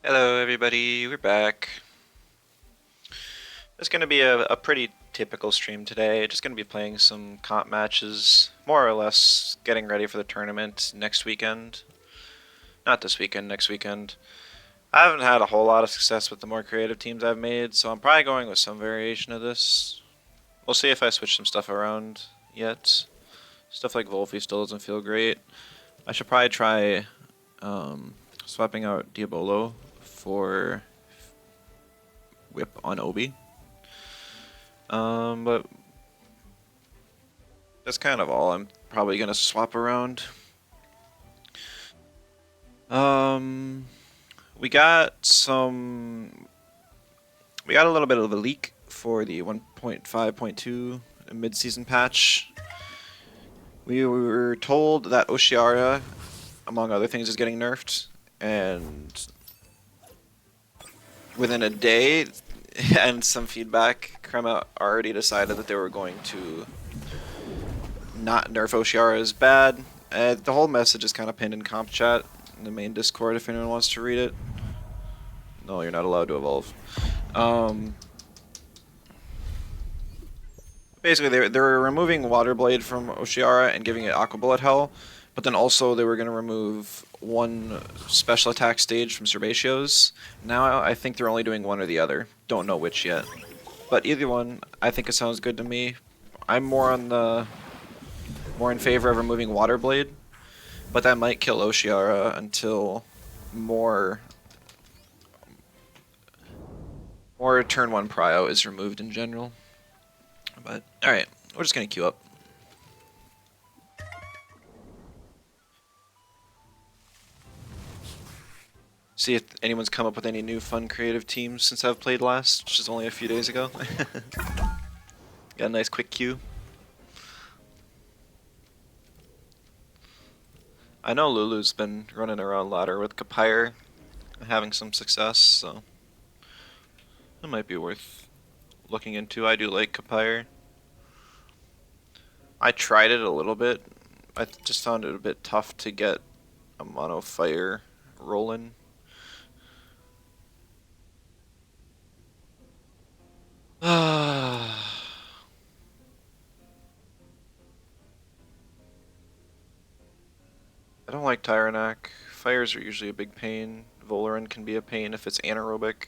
Hello, everybody. We're back. It's going to be a pretty typical stream today. Just going to be playing some comp matches, more or less getting ready for the tournament next weekend. Not this weekend, next weekend. I haven't had a whole lot of success with the more creative teams I've made, so I'm probably going with some variation of this. We'll see if I switch some stuff around yet. Stuff like Wolfie still doesn't feel great. I should probably try swapping out Diabolo for Whip on Obi. But that's kind of all I'm probably gonna swap around. Um, we got some. We got a little bit of a leak for the 1.5.2 mid-season patch. We were told that Oshiara, among other things, is getting nerfed, and within a day and some feedback, Crema already decided that they were going to not nerf Oshiara as bad. The whole message is kind of pinned in comp chat in the main Discord if anyone wants to read it. No, you're not allowed to evolve. Basically, they were removing Water Blade from Oshiara and giving it Aqua Bullet Hell, but then also they were going to remove one special attack stage from Cerbatios. Now I think they're only doing one or the other. Don't know which yet. But either one, I think it sounds good to me. I'm more in favor of removing Water Blade, but that might kill Oshiara until more turn 1 prio is removed in general. But alright, we're just gonna queue up. See if anyone's come up with any new fun creative teams since I've played last, which is only a few days ago. Got a nice quick queue. I know Lulu's been running around ladder with Kapire, having some success, so that might be worth looking into. I do like Kapire. I tried it a little bit. I just found it a bit tough to get a mono fire rolling. I don't like Tyrannak. Fires are usually a big pain. Voloran can be a pain if it's anaerobic.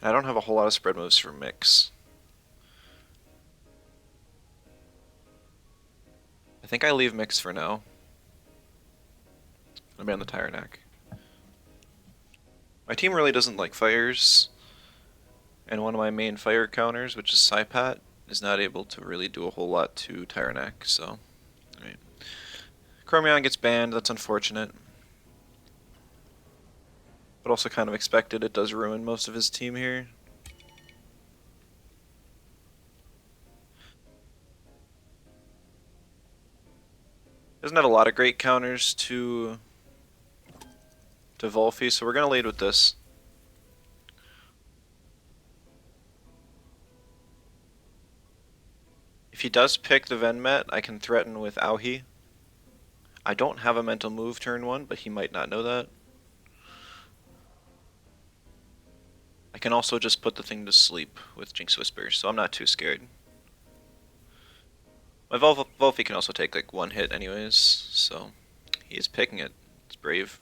And I don't have a whole lot of spread moves for Mix. I think I leave Mix for now. I'll be on the Tyrannak. My team really doesn't like fires, and one of my main fire counters, which is Saipat, is not able to really do a whole lot to Tyrannak, so... Alright. Chromion gets banned, that's unfortunate. But also kind of expected, it does ruin most of his team here. Doesn't have a lot of great counters to Volfi, so we're gonna lead with this. If he does pick the Venmet, I can threaten with Auhi. I don't have a mental move turn 1, but he might not know that. I can also just put the thing to sleep with Jinx Whisper, so I'm not too scared. My Volfi can also take like one hit anyways, so he is picking it. It's brave.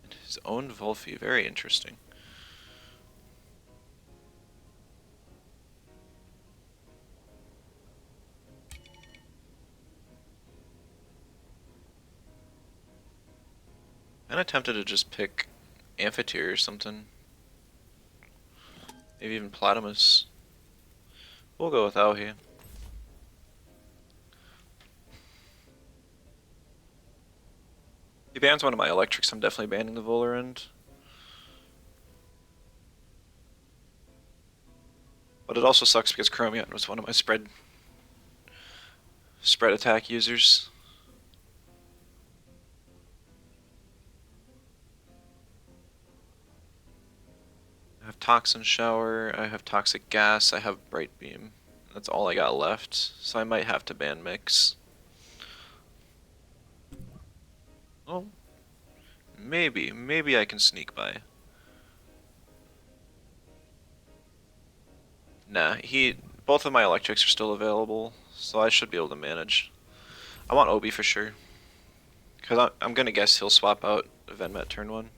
And his own Volfi, very interesting. And I tempted to just pick Amphitheater or something. Maybe even Platamus. We'll go with Auhi. If he bans one of my electrics, I'm definitely banning the Volerand. But it also sucks because Chromion was one of my spread attack users. I have Toxin Shower, I have Toxic Gas, I have Bright Beam. That's all I got left, so I might have to ban mix. Oh, maybe I can sneak by. Nah, both of my electrics are still available, so I should be able to manage. I want Obi for sure, because I'm gonna guess he'll swap out Venmet turn 1.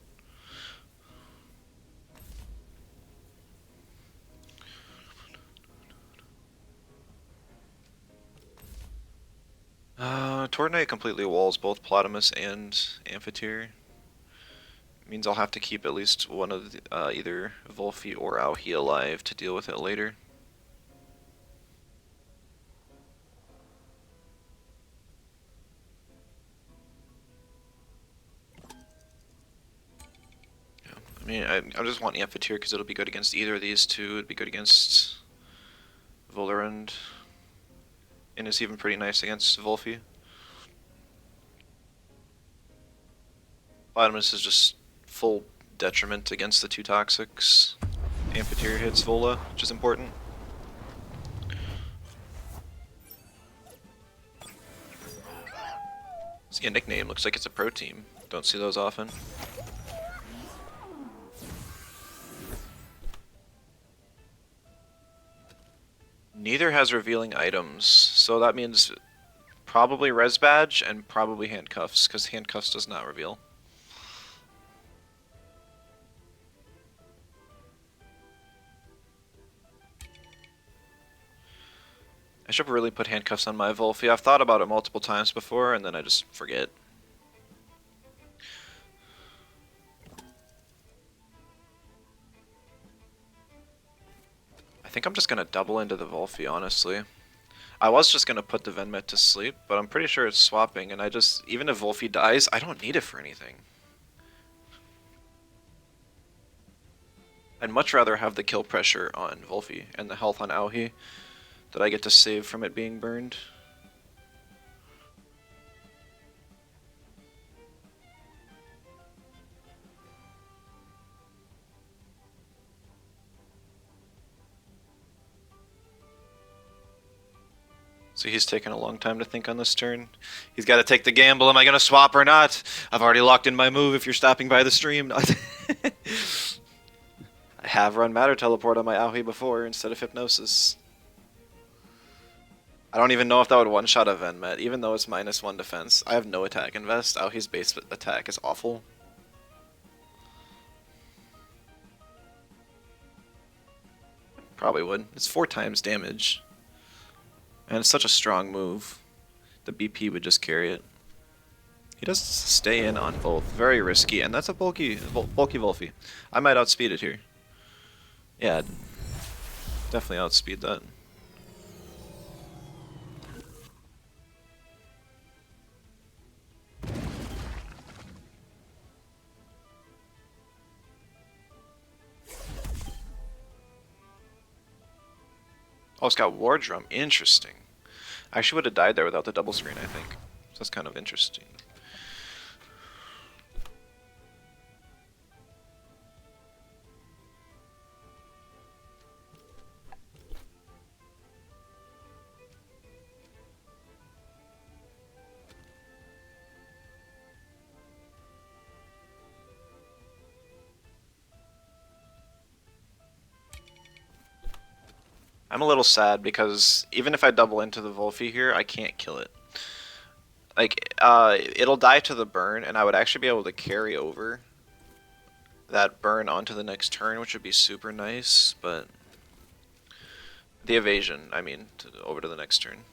Tornate completely walls both Plotimus and Amphitheater. Means I'll have to keep at least one of either Volfi or Auhi alive to deal with it later. Yeah, I mean, I just want Amphitheater because it'll be good against either of these two. It'd be good against Volerund, and it's even pretty nice against Volfi. Plotimus is just full detriment against the two toxics. Amphitheater hits Vola, which is important. See a nickname, looks like it's a pro team. Don't see those often. Neither has revealing items, so that means probably res badge and probably handcuffs, because handcuffs does not reveal. I should really put handcuffs on my Volfi. I've thought about it multiple times before, and then I just forget. I think I'm just gonna double into the Volfi, honestly. I was just gonna put the Venmet to sleep, but I'm pretty sure it's swapping, and even if Volfi dies, I don't need it for anything. I'd much rather have the kill pressure on Volfi and the health on Auhi that I get to save from it being burned. So he's taking a long time to think on this turn. He's got to take the gamble. Am I going to swap or not? I've already locked in my move if you're stopping by the stream. I have run Matter Teleport on my Auhi before instead of Hypnosis. I don't even know if that would one-shot a Venmet, even though it's -1 defense. I have no attack invest. Auhi's base attack is awful. Probably would. It's 4 times damage. And it's such a strong move. The BP would just carry it. He does stay in on both. Very risky, and that's a bulky Volfi. I might outspeed it here. Yeah, definitely outspeed that. Oh, it's got War Drum. Interesting. I actually would have died there without the double screen, I think. So that's kind of interesting. I'm a little sad because even if I double into the Volfi here, I can't kill it. Like, it'll die to the burn, and I would actually be able to carry over that burn onto the next turn, which would be super nice, but the evasion, I mean, over to the next turn.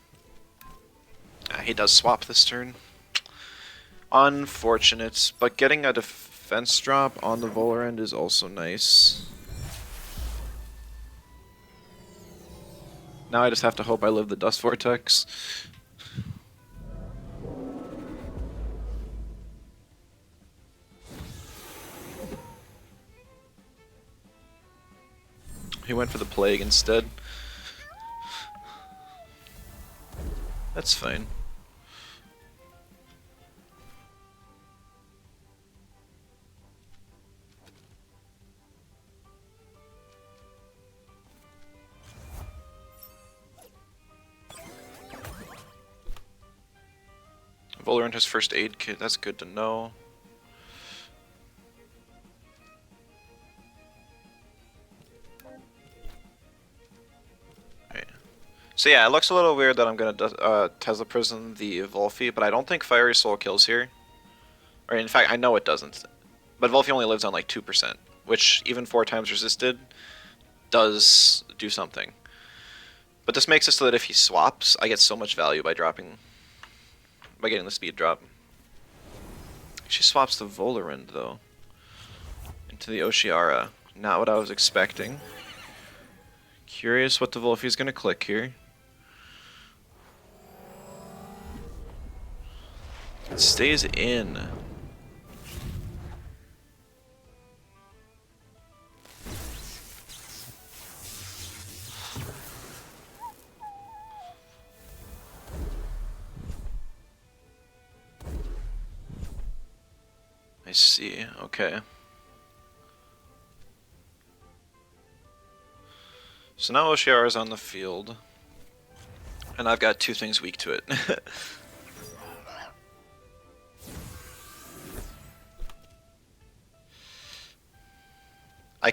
He does swap this turn. Unfortunate, but getting a defense drop on the Volerend is also nice. Now I just have to hope I live the Dust Vortex. He went for the Plague instead. That's fine. Volerant has first aid kit, that's good to know. Right. So yeah, it looks a little weird that I'm gonna Tesla Prison the Volphy, but I don't think Fiery Soul kills here. Or in fact, I know it doesn't. But Volphy only lives on like 2%, which even 4 times resisted does do something. But this makes it so that if he swaps, I get so much value by getting the speed drop. She swaps the Volerand though into the Oshiara. Not what I was expecting. Curious what the Volphy's gonna click here. It stays in. I see, okay. So now Oshiara's on the field. And I've got 2 things weak to it. I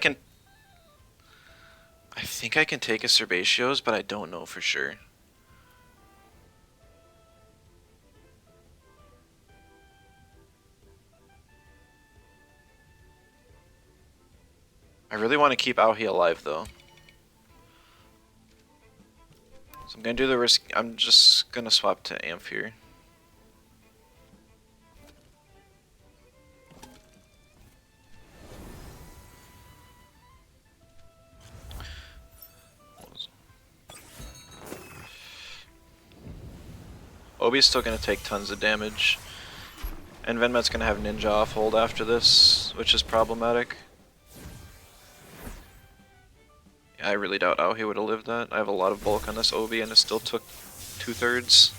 think I can take a Serbatios, but I don't know for sure. I really want to keep Aohi alive though. So I'm gonna do the risk. I'm just gonna swap to Amph here. Obi's still gonna take tons of damage. And Venmet's gonna have Ninja off hold after this, which is problematic. Yeah, I really doubt Aohi would have lived that. I have a lot of bulk on this Obi and it still took 2/3.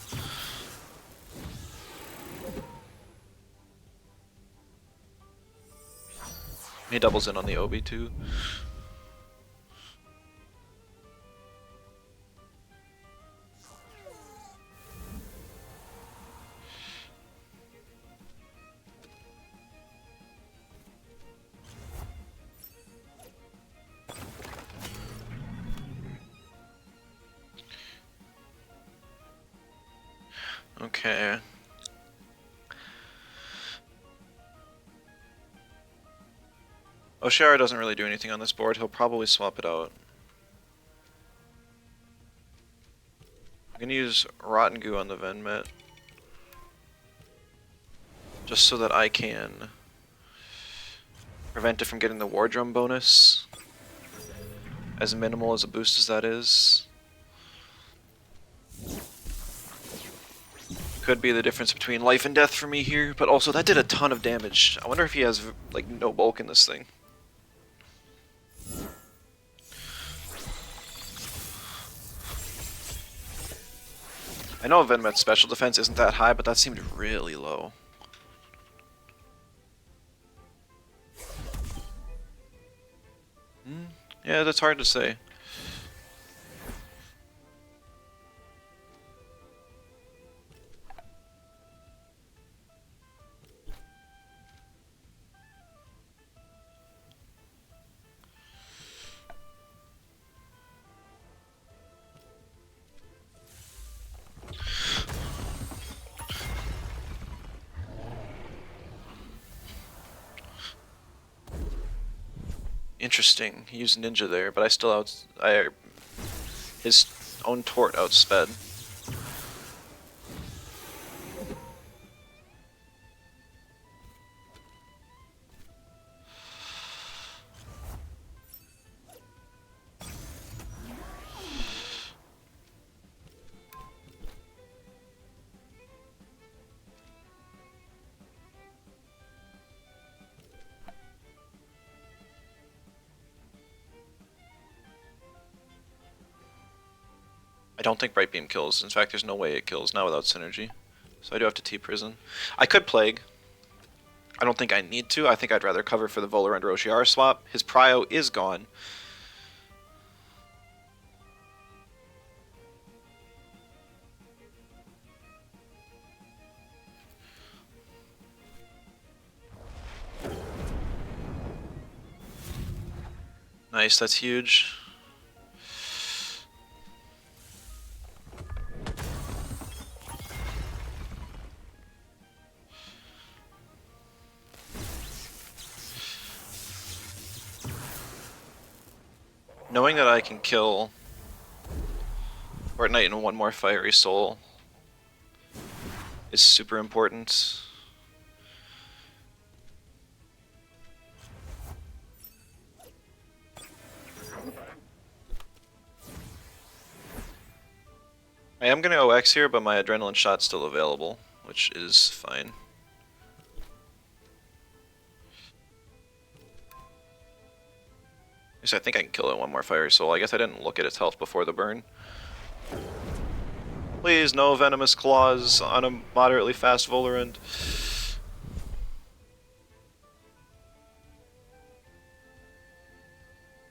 He doubles in on the Obi too. Okay. Oshiara doesn't really do anything on this board. He'll probably swap it out. I'm gonna use Rotten Goo on the Venmet. Just so that I can prevent it from getting the War Drum bonus. As minimal as a boost as that is. Could be the difference between life and death for me here, but also that did a ton of damage. I wonder if he has like no bulk in this thing. I know Venmet's special defense isn't that high, but that seemed really low. Yeah, that's hard to say. Interesting. He used Ninja there, but I still his own Tort outsped. I don't think Bright Beam kills. In fact, there's no way it kills, not without synergy. So I do have to T-Prison. I could Plague. I don't think I need to. I think I'd rather cover for the Voler and Roshiar swap. His Prio is gone. Nice, that's huge. Knowing that I can kill Fortnite in one more Fiery Soul is super important. I am gonna OX here, but my Adrenaline Shot's still available, which is fine. At least I think I can kill it one more Fiery Soul. I guess I didn't look at its health before the burn. Please, no Venomous Claws on a moderately fast Volerant.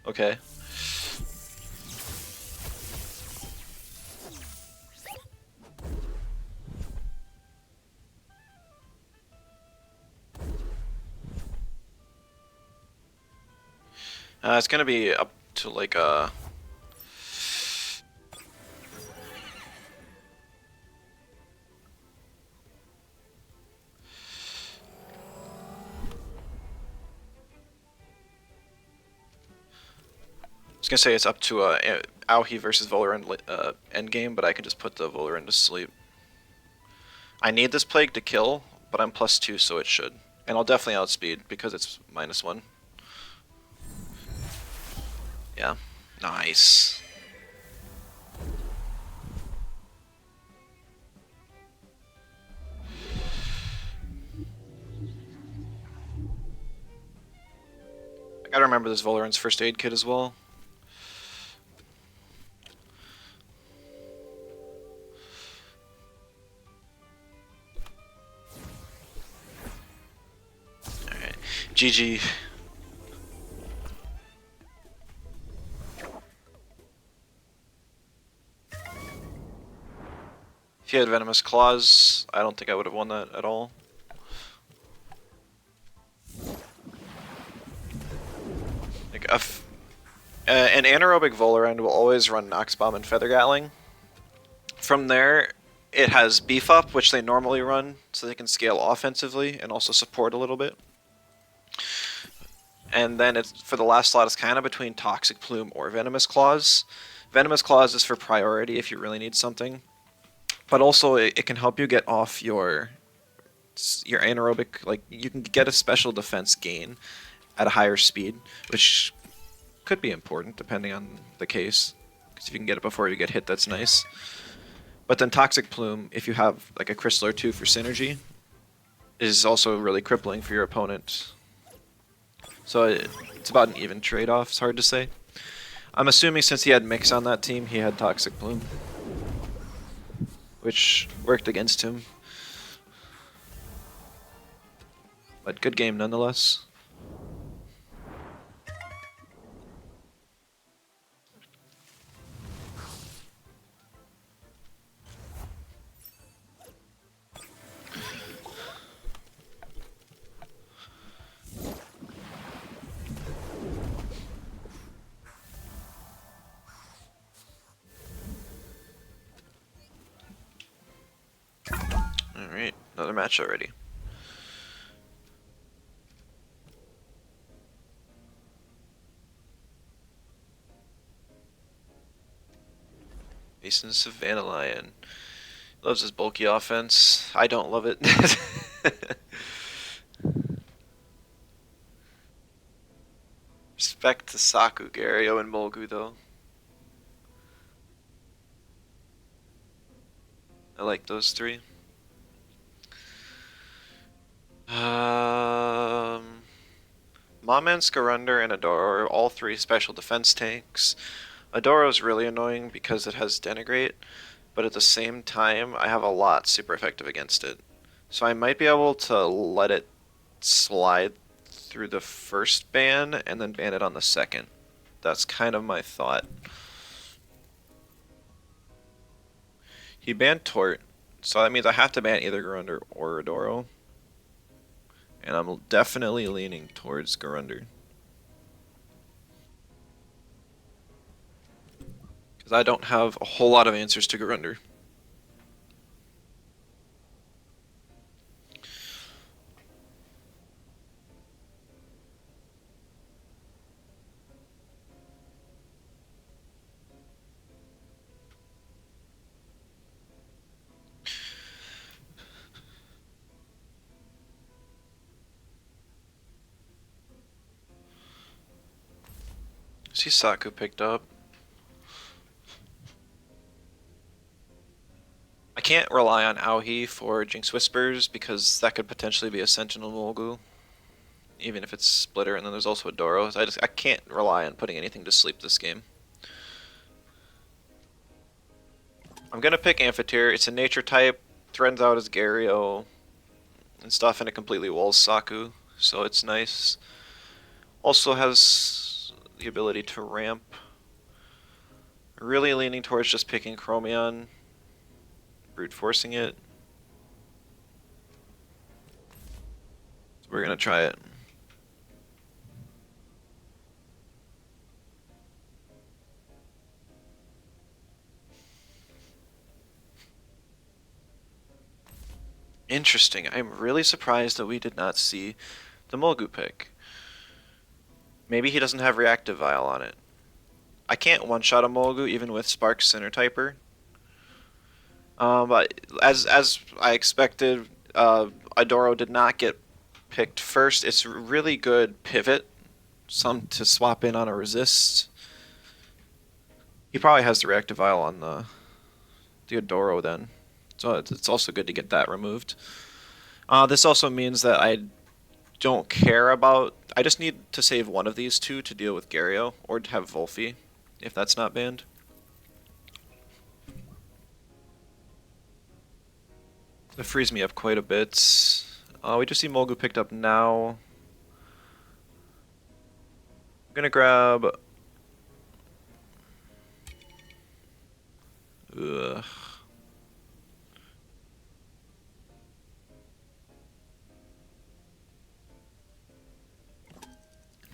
Okay. It's gonna be up to like a... I was gonna say it's up to a Auhi versus Volerant endgame, but I can just put the Volerant to sleep. I need this Plague to kill, but I'm +2, so it should. And I'll definitely outspeed because it's -1. Yeah. Nice. I gotta remember this Volerant's first aid kit as well. Alright. GG. If he had Venomous Claws, I don't think I would have won that at all. Like an anaerobic Volerant will always run Nox Bomb and Feather Gatling. From there, it has Beef Up, which they normally run, so they can scale offensively and also support a little bit. And then it's for the last slot, it's kind of between Toxic Plume or Venomous Claws. Venomous Claws is for priority if you really need something, but also it can help you get off your anaerobic. Like you can get a special defense gain at a higher speed, which could be important depending on the case. Because if you can get it before you get hit, that's nice. But then Toxic Plume, if you have like a Crystal or two for synergy, is also really crippling for your opponent. So it's about an even trade-off. It's hard to say. I'm assuming since he had Mix on that team, he had Toxic Plume, which worked against him. But good game nonetheless. Alright, another match already. Mason Savannah Lion. Loves his bulky offense. I don't love it. Respect to Saku, Gario, and Molgu though. I like those three. Maman, Skarunder, and Adoro are all three special defense tanks. Adoro is really annoying because it has Denigrate, but at the same time, I have a lot super effective against it. So I might be able to let it slide through the first ban and then ban it on the second. That's kind of my thought. He banned Tort, so that means I have to ban either Garunder or Adoro. And I'm definitely leaning towards Garunder. because I don't have a whole lot of answers to Garunder. See Saku picked up. I can't rely on Aohi for Jinx Whispers because that could potentially be a Sentinel Molgu, even if it's Splitter, and then there's also a Doro. So I can't rely on putting anything to sleep this game. I'm gonna pick Amphitheater. It's a nature type, threatens out as Gario and stuff, and it completely walls Saku, so it's nice. Also has the ability to ramp. Really leaning towards just picking Chromion, brute forcing it. So we're gonna try it. Interesting. I'm really surprised that we did not see the Molgu pick. Maybe he doesn't have Reactive Vial on it. I can't one-shot a Molgu even with Spark's Center Typer. But as I expected, Adoro did not get picked first. It's a really good pivot, some to swap in on a resist. He probably has the Reactive Vial on the Adoro then, so it's also good to get that removed. This also means that I don't care about. I just need to save one of these two to deal with Gario or to have Volphy, if that's not banned. That frees me up quite a bit. We just see Molgu picked up now. I'm gonna grab. Ugh.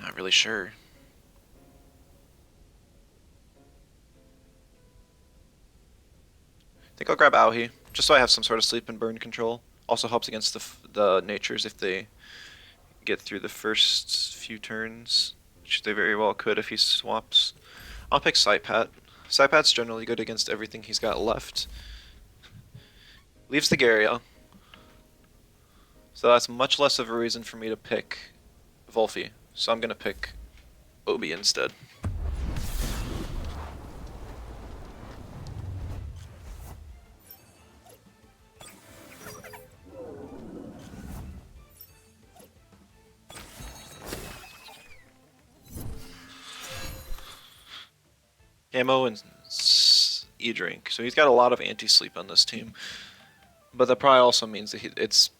Not really sure. I think I'll grab Aohi, just so I have some sort of sleep and burn control. Also helps against the natures if they get through the first few turns, which they very well could if he swaps. I'll pick Saipat. Saipat's generally good against everything he's got left. Leaves the Gario. So that's much less of a reason for me to pick Volphy. So I'm gonna pick Obi instead. Camo and E-Drink. So he's got a lot of anti-sleep on this team. But that probably also means that it's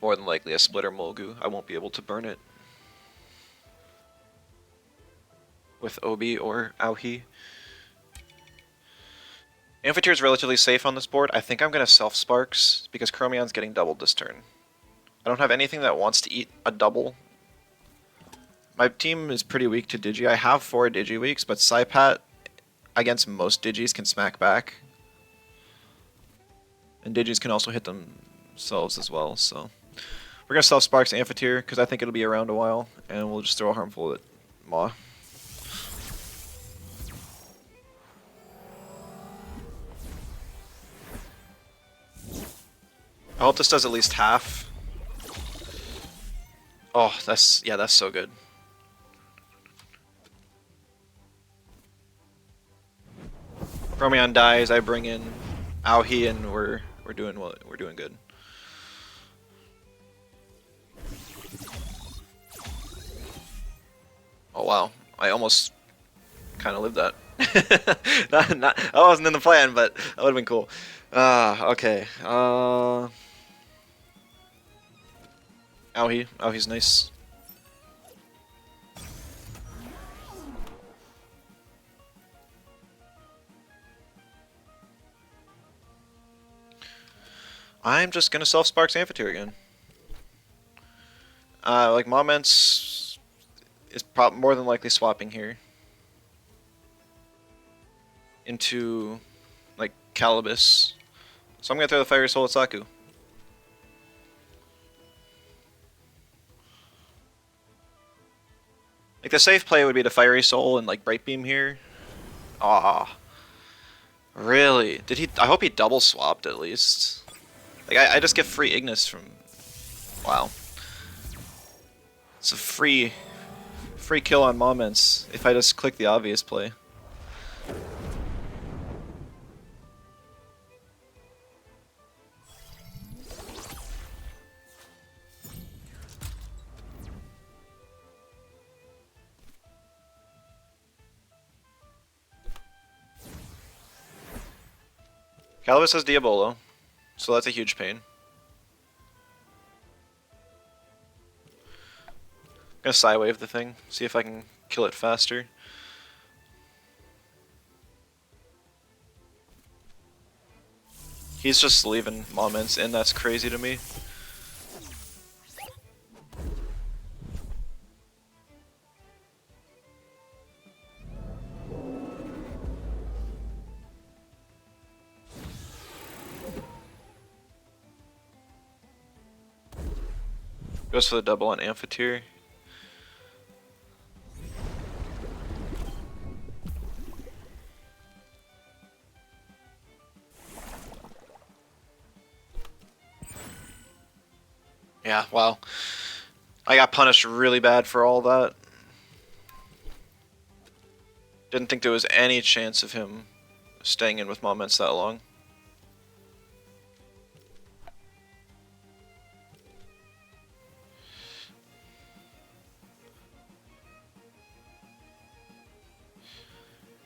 more than likely a Splitter Molgu. I won't be able to burn it with Obi or Aohi. Amphitheater is relatively safe on this board. I think I'm going to self-Sparks because Chromion's getting doubled this turn. I don't have anything that wants to eat a double. My team is pretty weak to Digi. I have 4 Digi weeks, but Saipat against most Digis can smack back. And Digis can also hit themselves as well, so... We're going to self-Sparks Amphitheater because I think it'll be around a while, and we'll just throw a Harmful at Maw. I hope this does at least half. Oh, that's so good. Chromion dies, I bring in Aohi, and we're doing well, we're doing good. Oh wow, I almost kind of lived that. That wasn't in the plan, but that would have been cool. Okay. Aohi's nice. I'm just gonna self-Sparks Amphitheater again. Like Moments is more than likely swapping here. into like Calibus. So I'm gonna throw the Fiery Soul at Saku. Like the safe play would be to Fiery Soul and like Bright Beam here. Ah, really? Did he? I hope he double swapped at least. Like I just get free Ignis from. Wow. It's a free kill on moments if I just click the obvious play. Calibus has Diabolo, so that's a huge pain. I'm gonna Psywave the thing, see if I can kill it faster. He's just leaving moments, and that's crazy to me. Goes for the double on Amphitheater. Yeah, wow. I got punished really bad for all that. Didn't think there was any chance of him staying in with moments that long.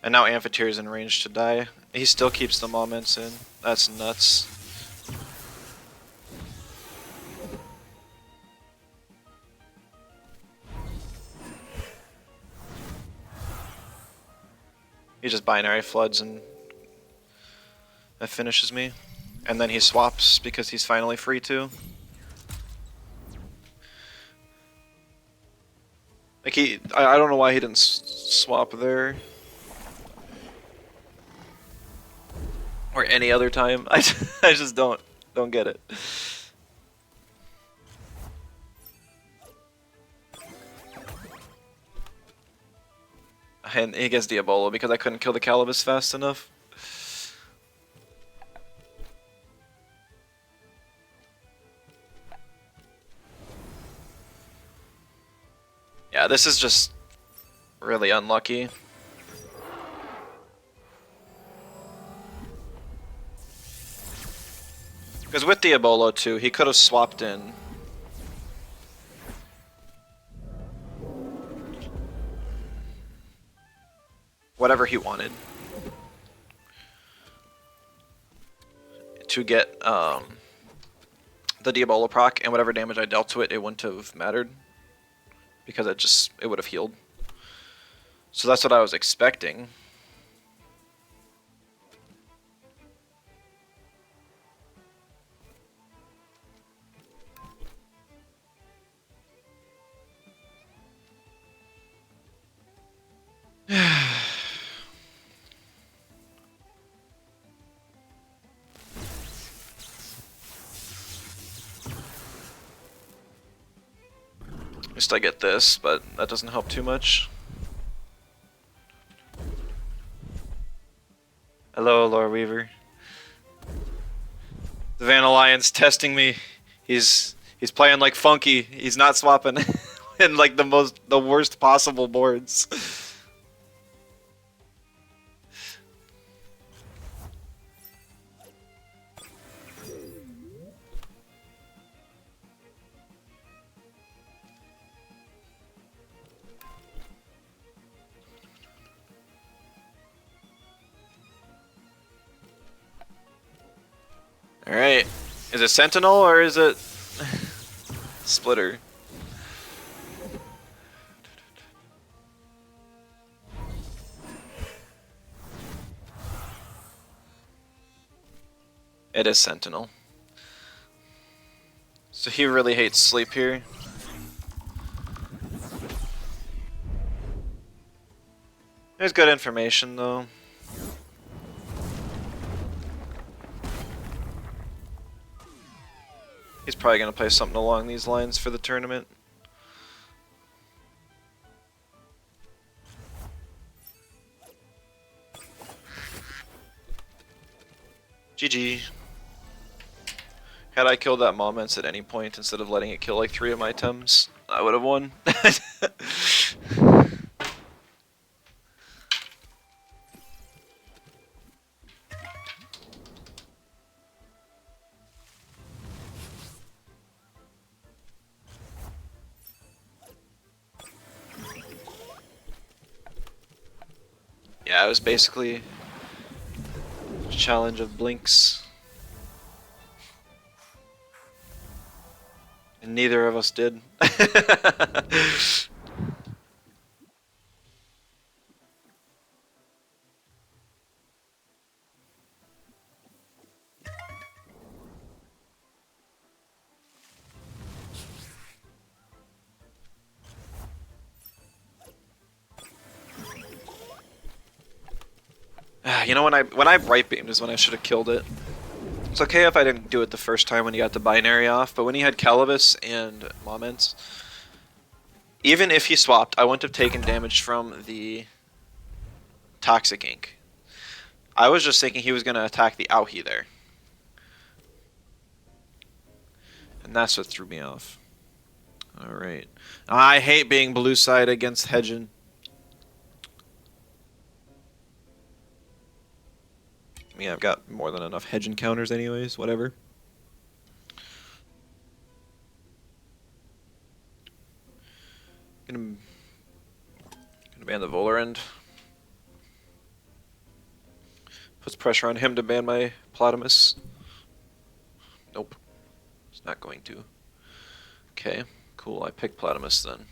And now Amphitheater's in range to die. He still keeps the moments in. That's nuts. He just binary floods and that finishes me. And then he swaps because he's finally free to. Like I don't know why he didn't swap there. Or any other time. I just don't get it. And he gets Diabolo because I couldn't kill the Calibus fast enough. Yeah, this is just really unlucky. Because with Diabolo too, he could have swapped in. Whatever he wanted. To get the Diabolo proc, and whatever damage I dealt to it, it wouldn't have mattered. Because it would have healed. So that's what I was expecting. At least I get this, but that doesn't help too much. Hello, Lore Weaver. The Van Alliance testing me. He's playing like funky. He's not swapping in like the worst possible boards. Alright. Is it Sentinel or is it Splitter? It is Sentinel. So he really hates sleep here. There's good information though. He's probably going to play something along these lines for the tournament. GG. Had I killed that Moments at any point instead of letting it kill like 3 of my Tems, I would have won. Yeah, it was basically a challenge of blinks. And neither of us did. You know, when I right beamed is when I should have killed it. It's okay if I didn't do it the first time when he got the binary off, but when he had Calibus and Moments, even if he swapped, I wouldn't have taken damage from the Toxic Ink. I was just thinking he was going to attack the Auhi there. And that's what threw me off. Alright. I hate being blue side against Hedgen. I mean, I've got more than enough Hedgen counters anyways, whatever. Gonna ban the Volarend. Puts pressure on him to ban my Platamus. Nope. It's not going to. Okay, cool. I picked Platamus then.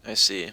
I see.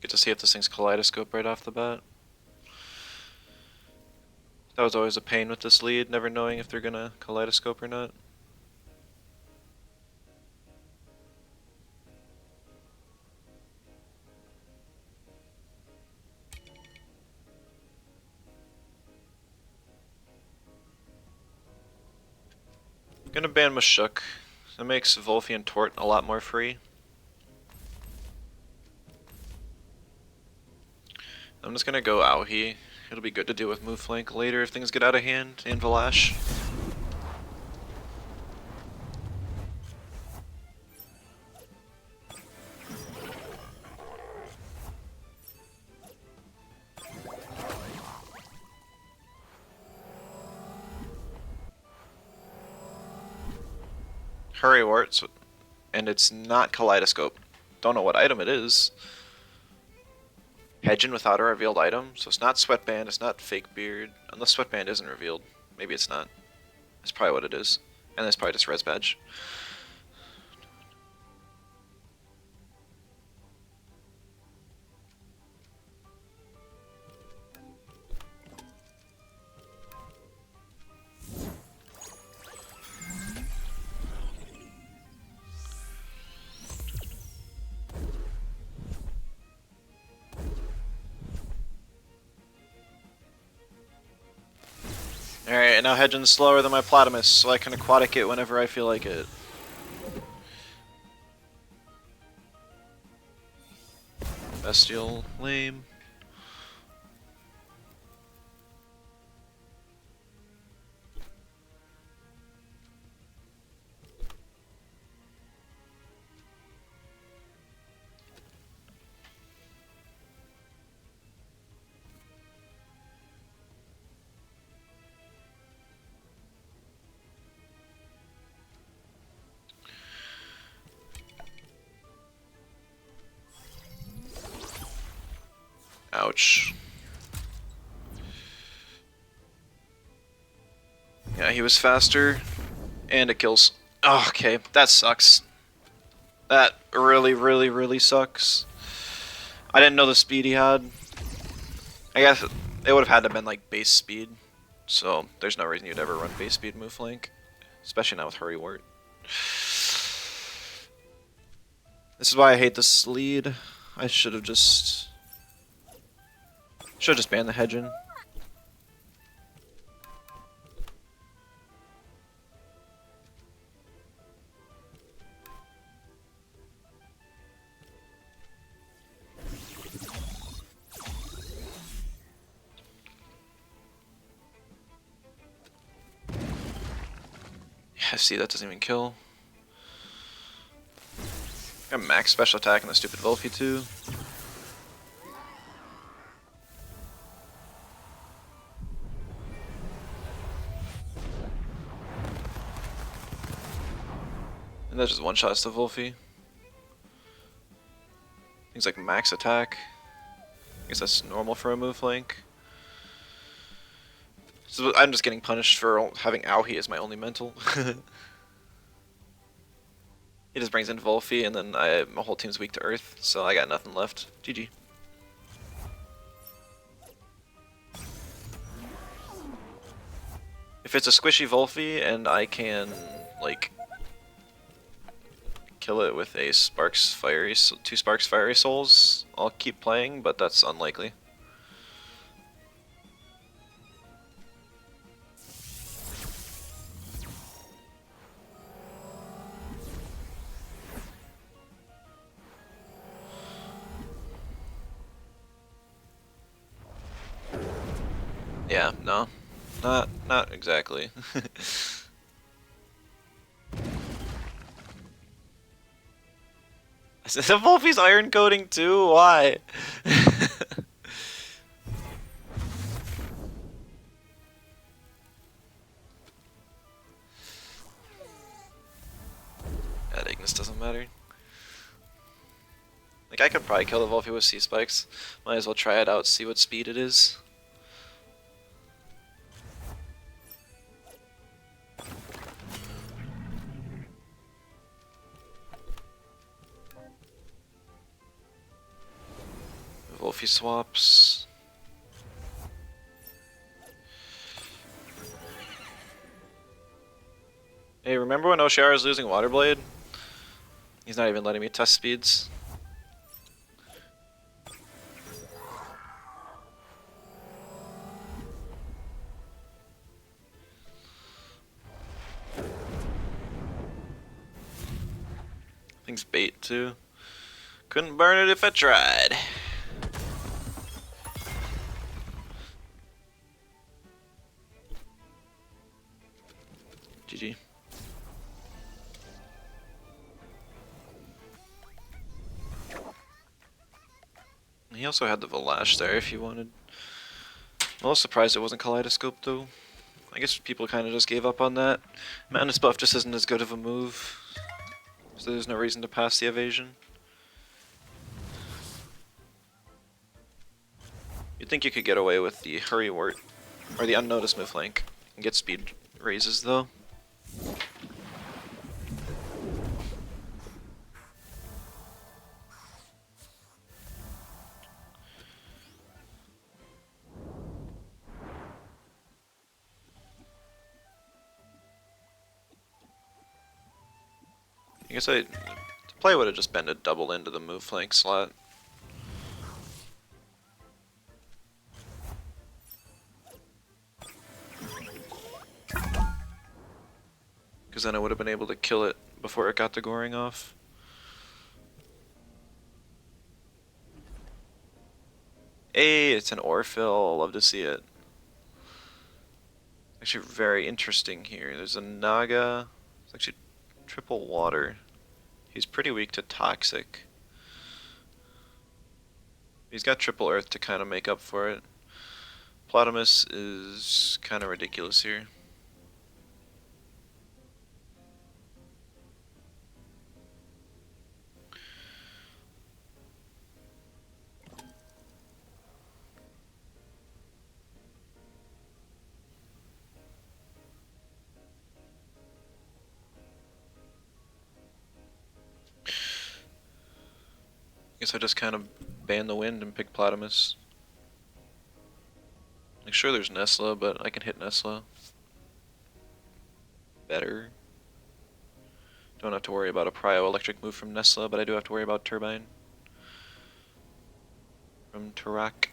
Get to see if this thing's Kaleidoscope right off the bat. That was always a pain with this lead, never knowing if they're gonna Kaleidoscope or not. I'm gonna ban Mashuk. That makes Volphy and Tort a lot more free. I'm just gonna go Auhi. It'll be good to deal with move flank later if things get out of hand, and Valash. Hurry Warts, and it's not Kaleidoscope. Don't know what item it is. Hedgen without a revealed item, so it's not Sweatband, it's not Fake Beard, unless Sweatband isn't revealed. Maybe it's not. That's probably what it is. And that's probably just Res Badge. Alright, and now Hedgen's slower than my Platamus, so I can Aquatic it whenever I feel like it. Bestial, lame. Ouch. Yeah, he was faster. And it kills. Oh, okay, that sucks. That really sucks. I didn't know the speed he had. I guess it would have had to have been like base speed. So there's no reason you'd ever run base speed move flank. Especially not with Hurry Wart. This is why I hate this lead. I should have just banned the hedging. Yeah, see, that doesn't even kill. Got max special attack and the stupid Volphy too. And that just one-shots the Volphy. Things like max attack. I guess that's normal for a move flank. So I'm just getting punished for having Auhi as my only mental. He just brings in Volphy, and then my whole team's weak to Earth, so I got nothing left. GG. If it's a squishy Volphy and I can, like, kill it with a two Sparks Fiery Souls, I'll keep playing, but that's unlikely. Yeah, no. Not exactly. The Volphy's iron coating too? Why? That Ignis doesn't matter. Like, I could probably kill the Volphy with C-Spikes. Might as well try it out, see what speed it is. Volphy swaps. Hey, remember when Oshiara was losing Waterblade? He's not even letting me test speeds. Thing's bait too. Couldn't burn it if I tried. GG. He also had the Valash there if you wanted. I'm a little surprised it wasn't Kaleidoscope though. I guess people kind of just gave up on that. Madness buff just isn't as good of a move, so there's no reason to pass the evasion. You'd think you could get away with the Hurry Wart, or the Unnoticed move flank, and get speed raises though. I guess the play would have just been to double into the move flank slot. Because then I would have been able to kill it before it got the goring off. Hey, it's an Orphill. Love to see it. Actually very interesting here. There's a Naga. It's actually triple water. He's pretty weak to Toxic. He's got triple Earth to kind of make up for it. Plotamus is kind of ridiculous here. Guess I just kind of ban the wind and pick Platamus. Like, sure, there's Nesla, but I can hit Nesla better. Don't have to worry about a Prio electric move from Nesla, but I do have to worry about Turbine from Tarak.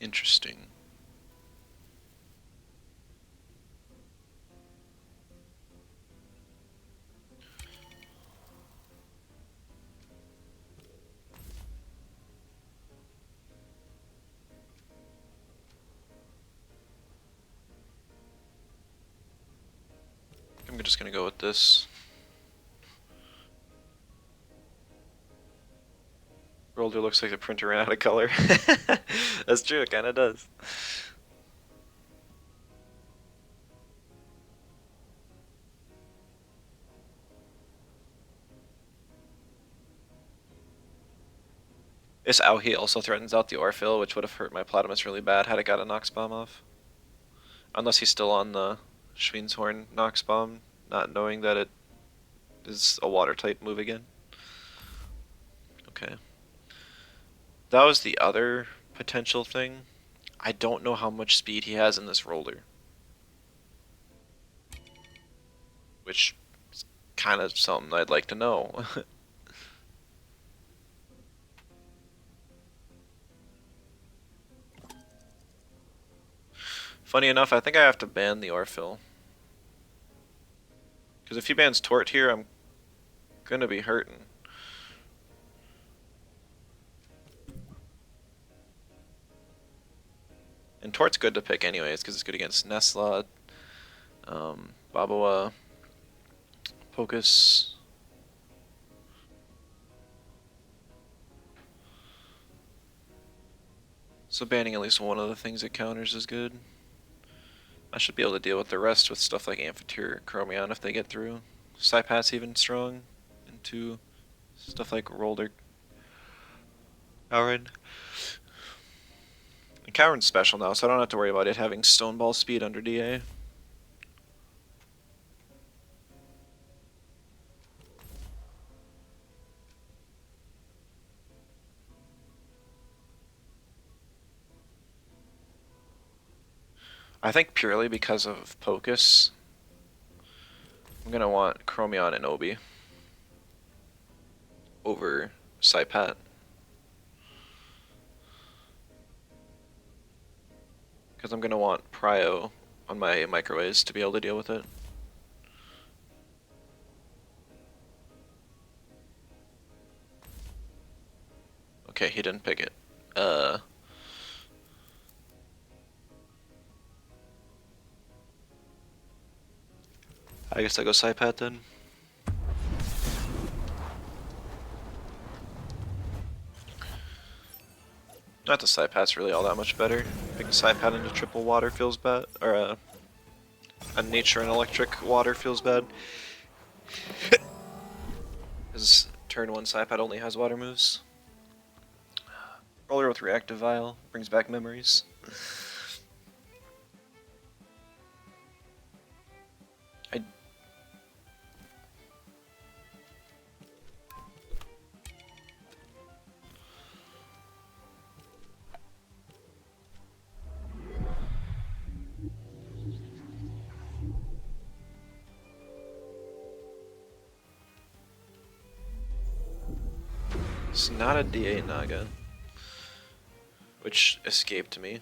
Interesting. I'm just gonna go with this. Roller looks like the printer ran out of color. That's true, it kinda does. This Auhi also threatens out the Orphill, which would have hurt my Platamus really bad had it got a Nox Bomb off. Unless he's still on the Schweinshorn Nox Bomb, not knowing that it is a water type move again. Okay. That was the other potential thing. I don't know how much speed he has in this roller. Which is kind of something I'd like to know. Funny enough, I think I have to ban the Orphill. Because if he bans Tort here, I'm gonna be hurting. And Tort's good to pick anyways, because it's good against Nesla, Baboa, Pocus. So banning at least one of the things it counters is good. I should be able to deal with the rest with stuff like Amphitheater, Chromion if they get through. Psypath's even strong into stuff like Rolder. Coward. And Coward's special now, so I don't have to worry about it having Stoneball speed under DA. I think purely because of Pocus, I'm gonna want Chromion and Obi over Psypat. Because I'm gonna want Prio on my microwaves to be able to deal with it. Okay, he didn't pick it. I guess I go Psypat then. Not the Psypat's really all that much better. Picking Psypat into triple water feels bad, or a nature and electric water feels bad. Because turn 1 Psypat only has water moves. Roller with Reactive Vial brings back memories. It's not a DA Naga, which escaped me.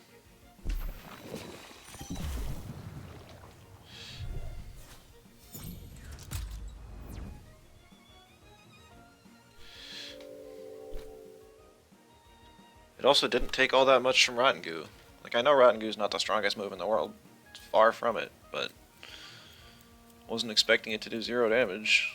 It also didn't take all that much from Rotten Goo. Like, I know Rotten Goo is not the strongest move in the world, it's far from it, but wasn't expecting it to do 0 damage.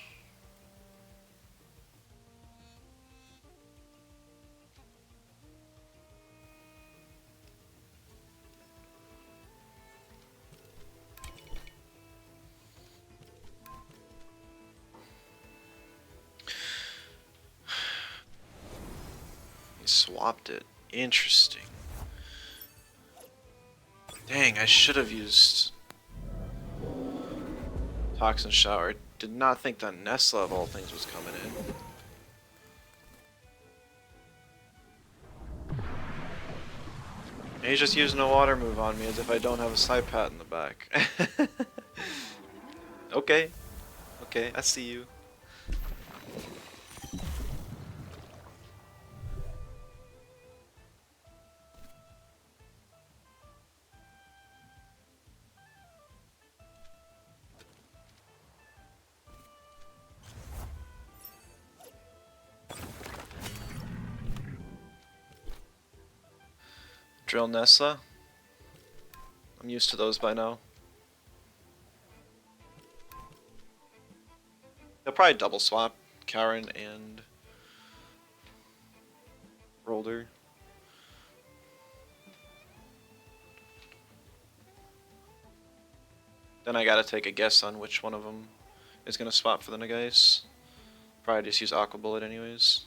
swapped it. Interesting. Dang, I should have used Toxin Shower. Did not think that Nesla of all things was coming in. And he's just using a water move on me as if I don't have a side pat in the back. Okay. Okay, I see you. Drill Nesla. I'm used to those by now. They'll probably double swap Karen and Rolder. Then I gotta take a guess on which one of them is gonna swap for the Nagais. Probably just use Aqua Bullet anyways.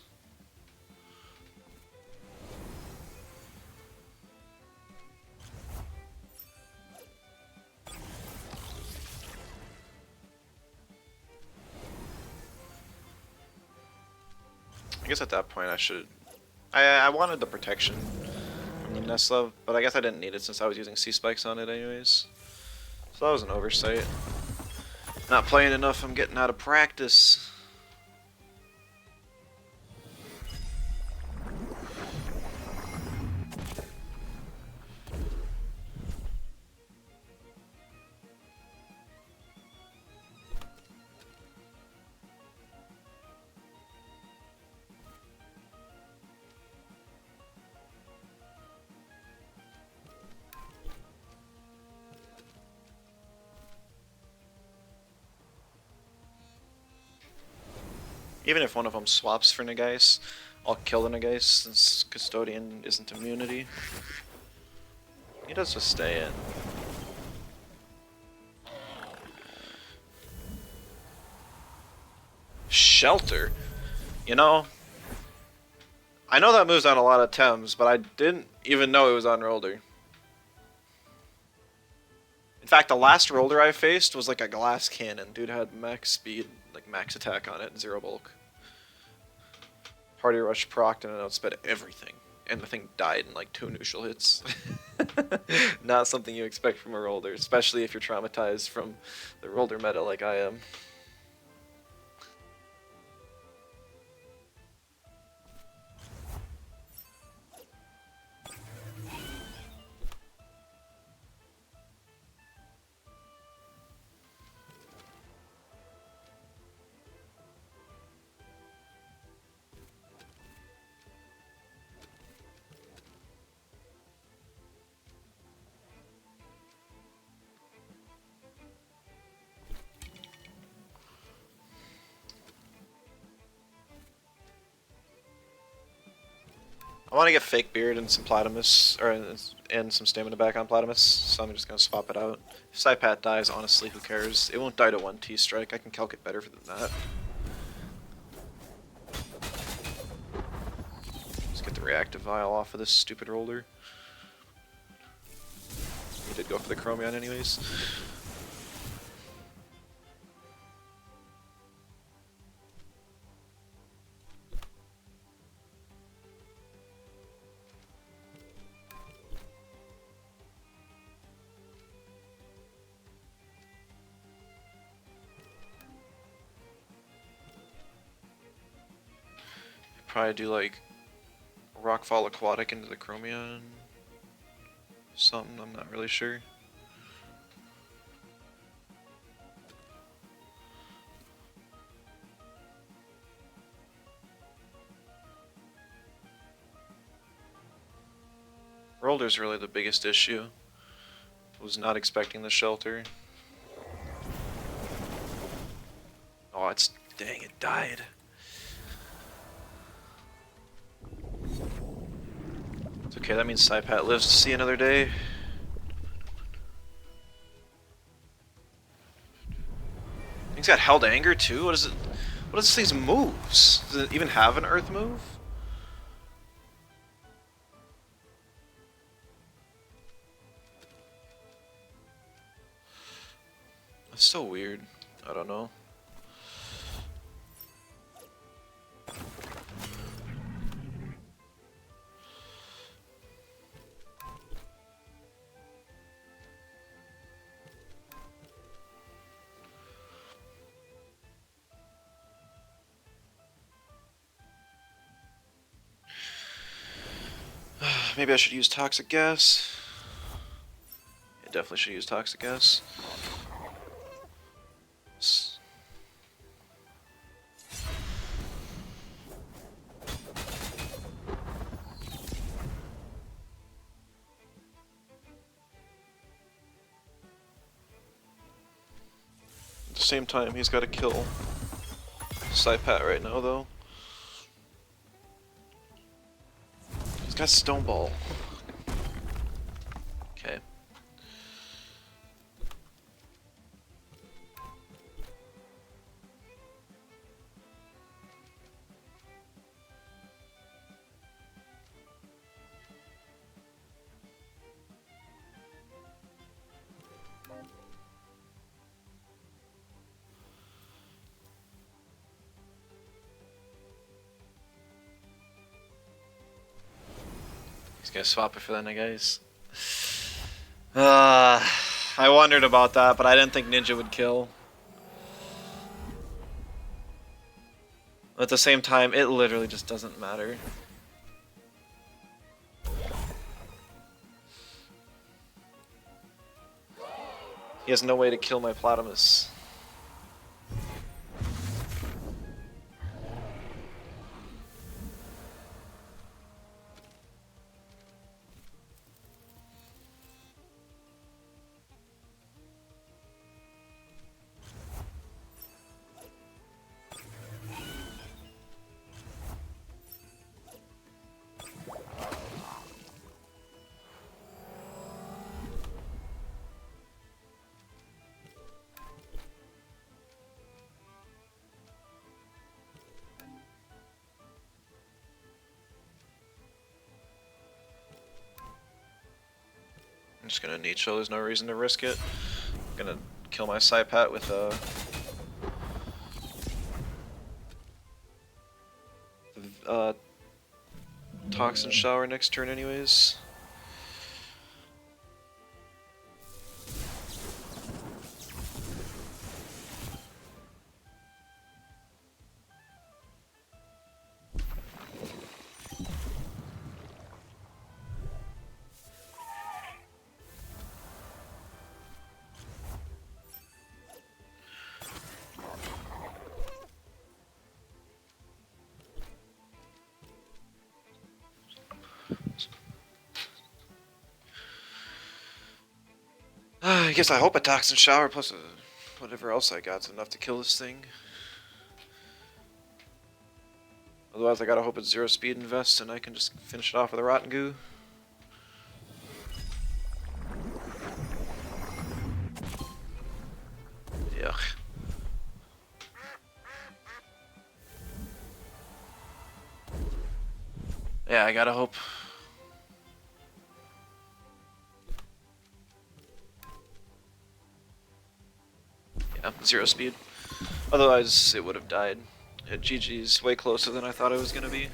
I guess at that point I should... I wanted the protection from the Nesla, but I guess I didn't need it since I was using Sea Spikes on it anyways. So that was an oversight. Not playing enough, I'm getting out of practice. Even if one of them swaps for Nagais, I'll kill the Nagais since Custodian isn't immunity. He does just stay in. Shelter? You know, I know that moves on a lot of Tems, but I didn't even know it was on Rolder. In fact, the last Rolder I faced was like a glass cannon. Dude had max speed, like max attack on it, and 0 bulk. Party Rush procced and it outsped everything. And the thing died in like 2 neutral hits. Not something you expect from a Rolder, especially if you're traumatized from the Rolder meta like I am. I want to get Fake Beard and some Platimus, and some stamina back on Platimus, so I'm just going to swap it out. If Psypat dies, honestly, who cares? It won't die to 1 T-Strike, I can calc it better than that. Let's get the Reactive Vial off of this stupid Rolder. He did go for the Chromion anyways. Probably do like Rockfall Aquatic into the Chromion. Something, I'm not really sure. Rolder's really the biggest issue. Was not expecting the shelter. Oh, it's... dang, it died. It's okay, that means Psypat lives to see another day. He's got Held Anger too? What is it? What is these moves? Does it even have an Earth move? It's so weird. I don't know. Maybe I should use toxic gas. I definitely should use toxic gas. At the same time, he's got to kill Saipat right now, though. He's got Stone Ball. Okay. He's gonna swap it for that, guys. I wondered about that, but I didn't think Ninja would kill. At the same time, it literally just doesn't matter. He has no way to kill my Platamus. I'm just gonna Nicho, there's no reason to risk it. I'm gonna kill my Saipat with Toxin Shower next turn anyways. I guess I hope a Toxin Shower plus whatever else I got's enough to kill this thing. Otherwise I gotta hope it's 0 speed invest and I can just finish it off with a Rotten Goo. Yuck. Yeah, I gotta hope. Yeah, 0 speed. Otherwise, it would have died. Yeah, GG's way closer than I thought it was gonna be.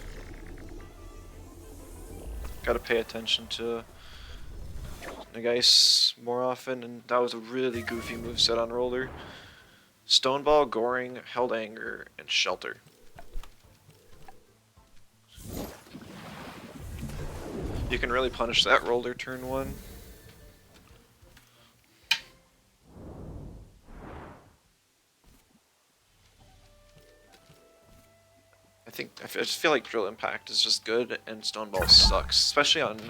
Gotta pay attention to Nagase more often, and that was a really goofy moveset on Roller. Stoneball, Goring, Held Anger, and Shelter. You can really punish that Roller turn 1. I just feel like Drill Impact is just good, and Stoneball sucks, especially on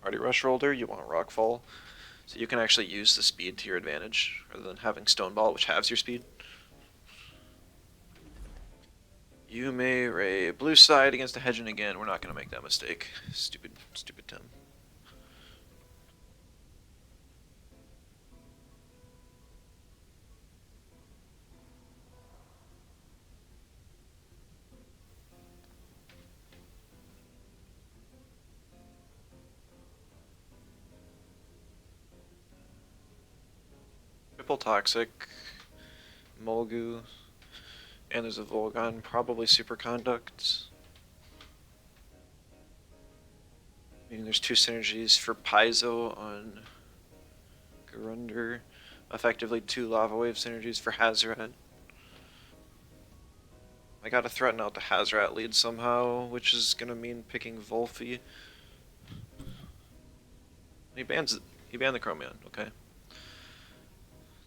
Arty Rush Roller. You want Rockfall, so you can actually use the speed to your advantage, rather than having Stoneball, which halves your speed. Yume, Ray, blue side against a Hedgen again. We're not gonna make that mistake. Stupid Tim. triple toxic, Mulgu, and there's a Volgon, probably superconduct. Meaning there's 2 synergies for Paizo on Garunder, effectively 2 Lava Wave synergies for Hazrat. I gotta threaten out the Hazrat lead somehow, which is gonna mean picking Volphy. He banned the Chromion, okay.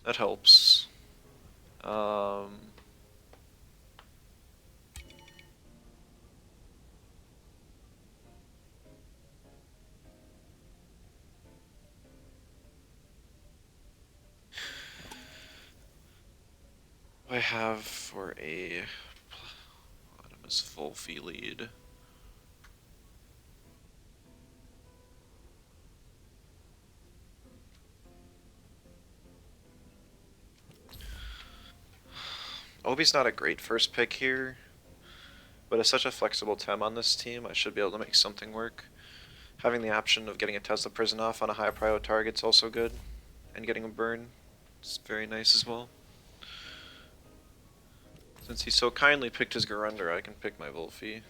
That helps. I have for a bottomless Volphy lead. Obi's not a great first pick here, but it's such a flexible Tem on this team, I should be able to make something work. Having the option of getting a Tesla Prison off on a high prio target's also good, and getting a burn is very nice as well. Since he so kindly picked his Garunder, I can pick my Volphy.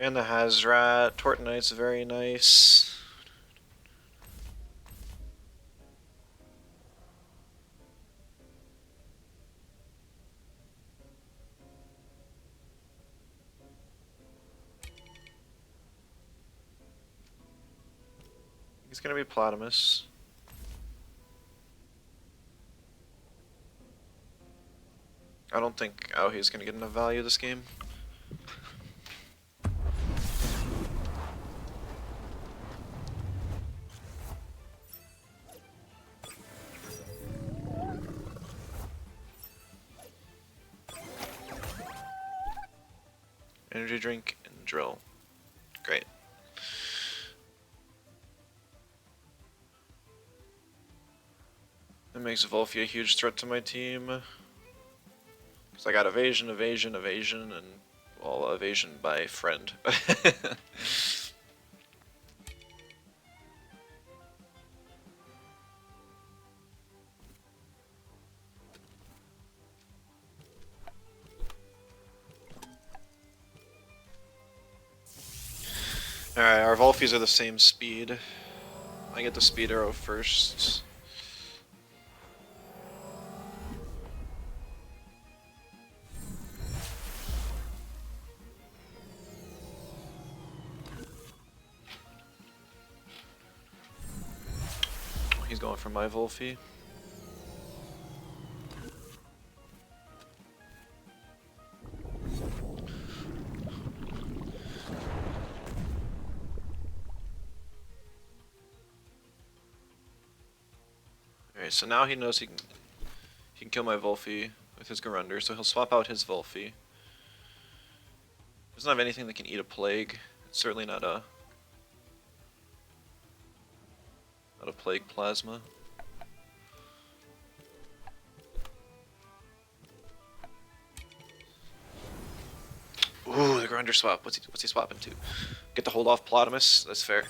And the Hazrat, Tortonite's very nice. He's gonna be Platamus. I don't think Aohi's gonna get enough value this game. Energy drink and drill. Great. That makes Volphy a huge threat to my team. Because I got evasion, evasion, evasion, and, well, evasion by friend. Alright, our Volphys are the same speed. I get the speed arrow first. He's going for my Volphy. Alright, so now he knows he can kill my Volphy with his Garunder, so he'll swap out his Volphy. Doesn't have anything that can eat a plague. It's certainly not a plague plasma. Ooh, the Garunder swap. What's he swapping to? Get the hold off Platamus? That's fair.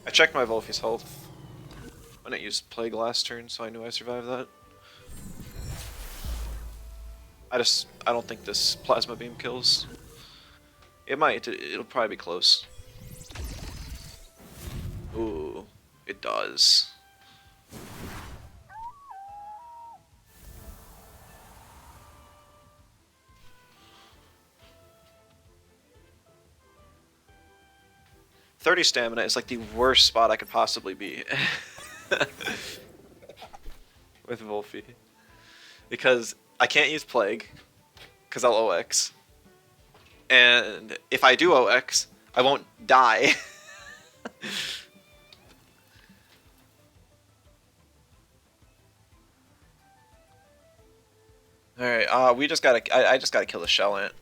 I checked my Volphy's health when it used Plague last turn, so I knew I survived that. I don't think this Plasma Beam kills. It might, it'll probably be close. Ooh, it does. "30 stamina is like the worst spot I could possibly be with Volphy. Because I can't use Plague, because I'll OX. And if I do OX, I won't die. Alright, I just gotta kill the Shell Ant.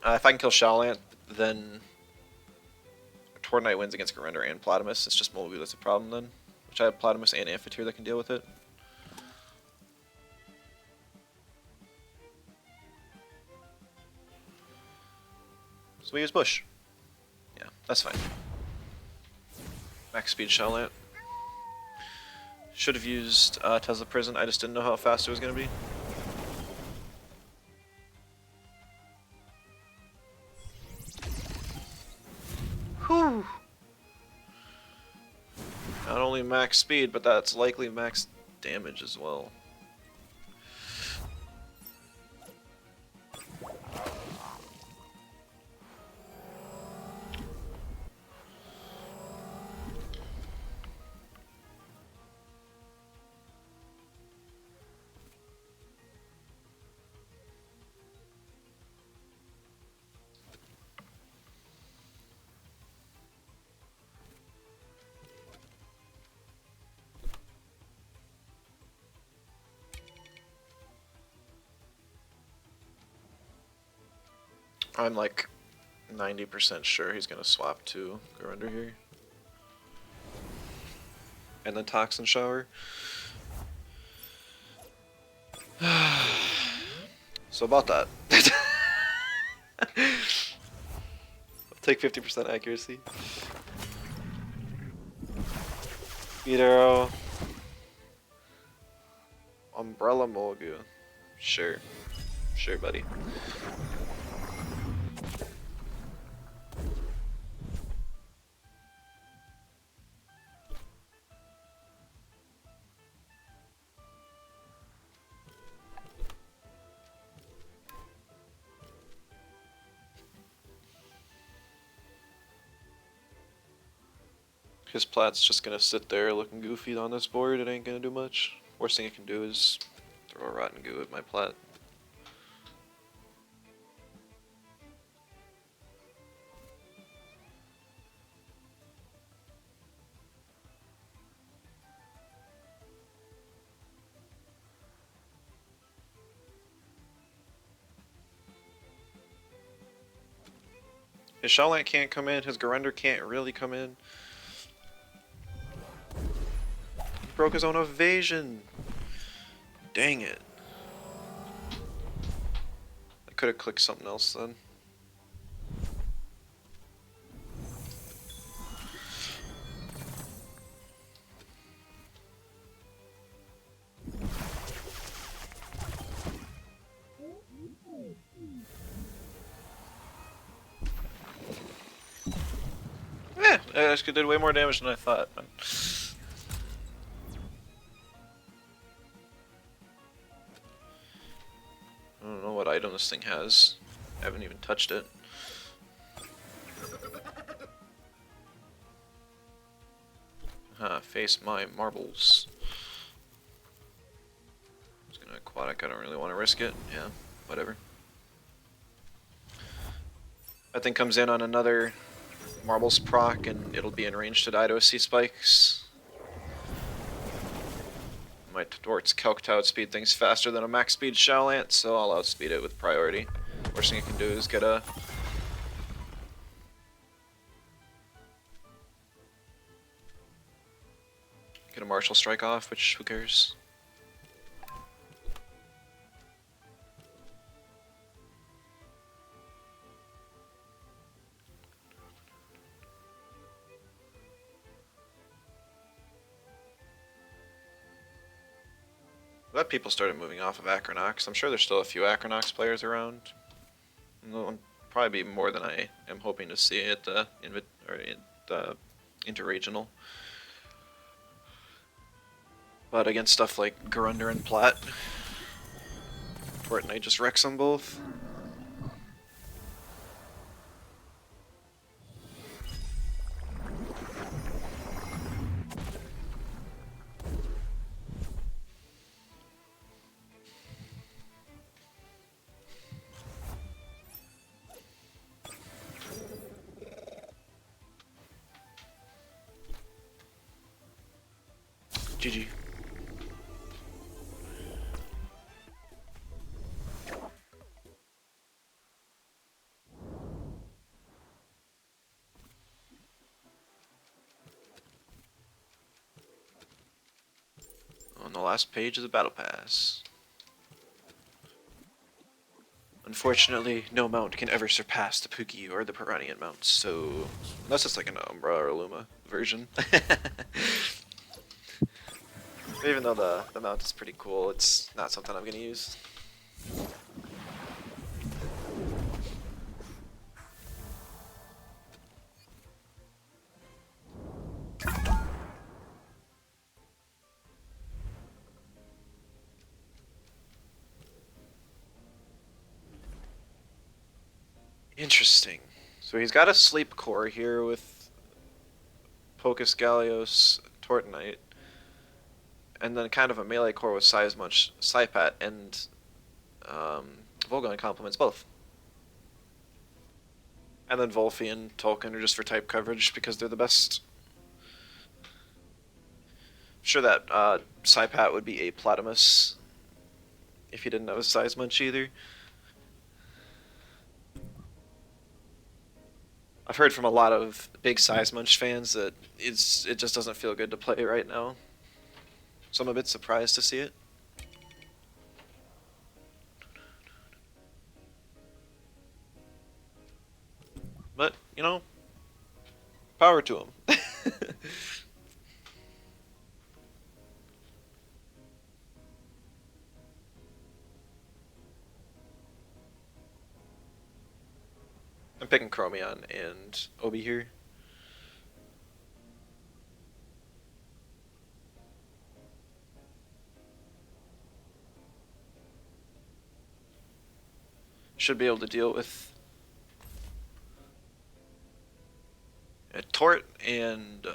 If I can kill Shell Ant, then Tornite wins against Garender and Platimus. It's just Molgu that's a problem then. Which I have Platimus and Amphitheater that can deal with it. So we use Bush. Yeah, that's fine. Max speed Shellant. Should have used Tesla Prison, I just didn't know how fast it was going to be. Whew! Not only max speed, but that's likely max damage as well. I'm like 90% sure he's gonna swap to Garender here. And then Toxin Shower. So about that. I'll take 50% accuracy. Speed Arrow. Umbrella Molgu. Sure. Sure, buddy. His Plat's just gonna sit there looking goofy on this board, it ain't gonna do much. Worst thing it can do is throw a Rotten Goo at my Plat. His Shellant can't come in, his Garender can't really come in. He broke his own evasion! Dang it. I could have clicked something else then. Yeah, I actually did way more damage than I thought. I don't know what item this thing has. I haven't even touched it. Face my marbles. It's gonna aquatic, I don't really want to risk it. Yeah, whatever. That thing comes in on another marbles proc and it'll be in range to die to a Sea Spikes. My Tort's Calc'd outspeed things faster than a max speed Shellant, so I'll outspeed it with priority. Worst thing I can do is get a Martial Strike off, which who cares? Glad people started moving off of Acronox. I'm sure there's still a few Acronox players around. Probably be more than I am hoping to see at the interregional. But against stuff like Garender and Plat, Fortnite just wrecks them both. GG. the last page of the battle pass. Unfortunately, no mount can ever surpass the Pookie or the Piranian mounts, so unless it's like an Umbra or Luma version. Even though the mount is pretty cool, it's not something I'm gonna use. Interesting. So he's got a sleep core here with Pocus Gallios, Tortonite, and then kind of a melee core with Seismuch, Saipat, and Volgon complements both. And then Volphy and Tolkien are just for type coverage because they're the best. I'm sure that Saipat would be a Platamus if he didn't have a Seismuch either. I've heard from a lot of big Seismuch fans that it just doesn't feel good to play right now. So I'm a bit surprised to see it. But, you know, power to him. I'm picking Chromion and Obi here. Should be able to deal with Tort, and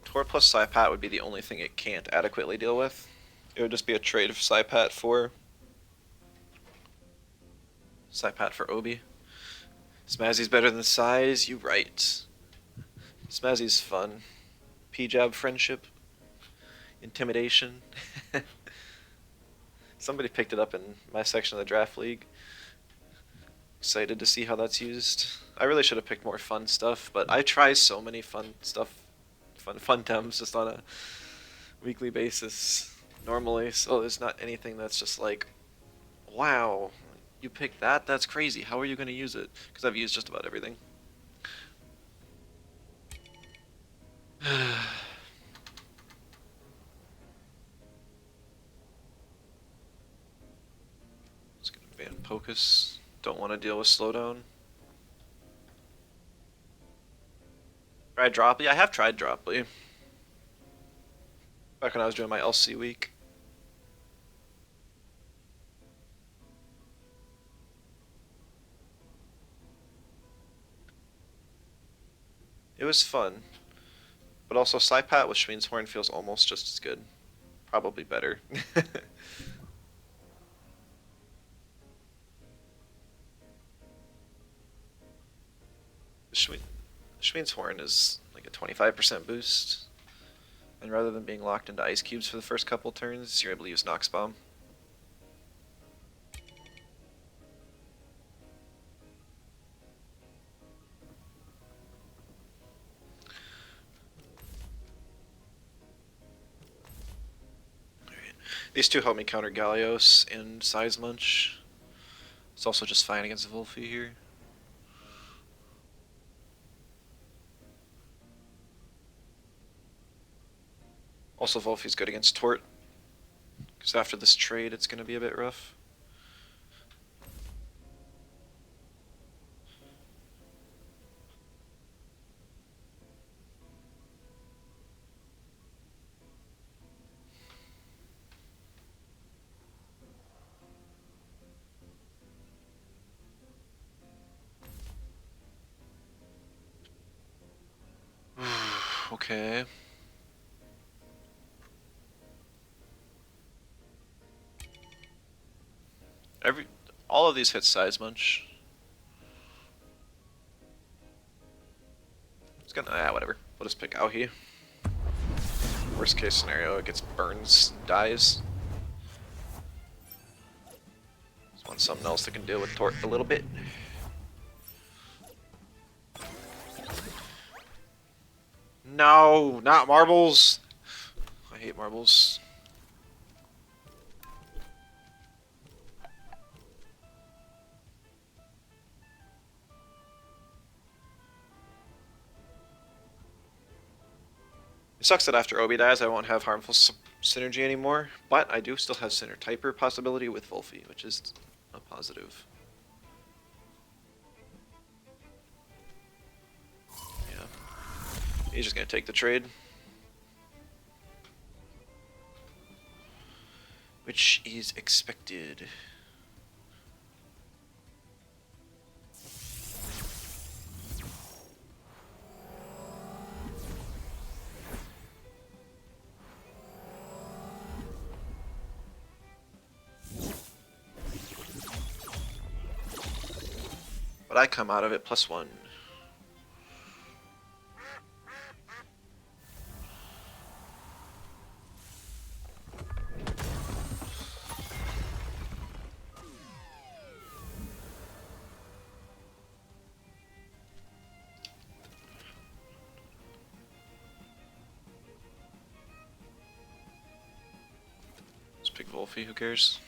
Tort plus Saipat would be the only thing it can't adequately deal with. It would just be a trade of Saipat for Obi. Smazzy's better than Size, you right. Smazzy's fun. P-Jab friendship. Intimidation. Somebody picked it up in my section of the draft league. Excited to see how that's used. I really should have picked more fun stuff, but I try so many fun stuff, fun tems just on a weekly basis normally, so there's not anything that's just like, wow, you picked that? That's crazy. How are you going to use it? Because I've used just about everything. Just going to ban Pocus. Don't want to deal with slowdown. Tried Dropley? I have tried Dropley. Back when I was doing my LC week. It was fun. But also Saipat with Schween's Horn feels almost just as good. Probably better. Schween's Horn is like a 25% boost. And rather than being locked into ice cubes for the first couple turns, you're able to use Nox Bomb. Alright. These two help me counter Gallios and Seismuch. It's also just fine against Volphy here. Also, Volphy's good against Tort, because after this trade, it's going to be a bit rough. Okay. All of these hit Seismuch. It's gonna, whatever. We'll just pick Auhi. Worst case scenario, it gets burns, dies. Just want something else that can deal with Tort a little bit. No, not marbles. I hate marbles. It sucks that after Obi dies I won't have harmful synergy anymore, but I do still have Sinner Typer possibility with Volphy, which is a positive. Yeah. He's just gonna take the trade. Which is expected. But I come out of it +1. Let's pick Volphy, who cares?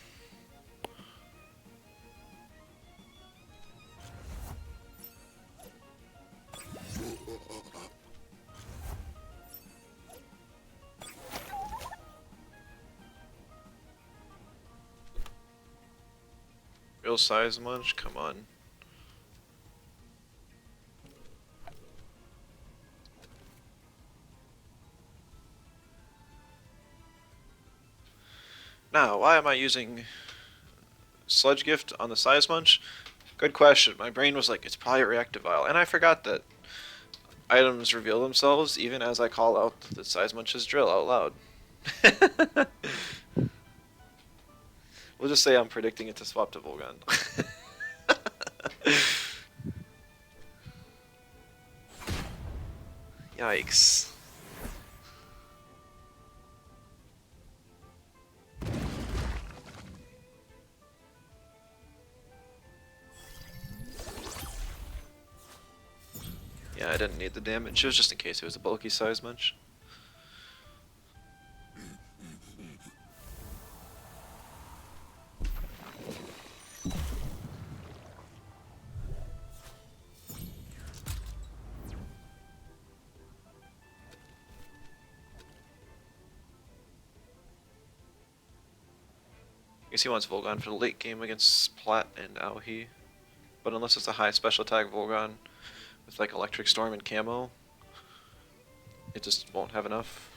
Real size munch? Come on. Now, why am I using Sludge Gift on the size munch? Good question. My brain was like, it's probably a reactivile, and I forgot that items reveal themselves even as I call out the size munch's drill out loud. We'll just say I'm predicting it to swap to Volgan. Yikes. Yeah, I didn't need the damage. It was just in case it was a bulky size munch. I guess he wants Volgan for the late game against Plat and Auhi. But unless it's a high special attack Volgan with like Electric Storm and Camo, it just won't have enough.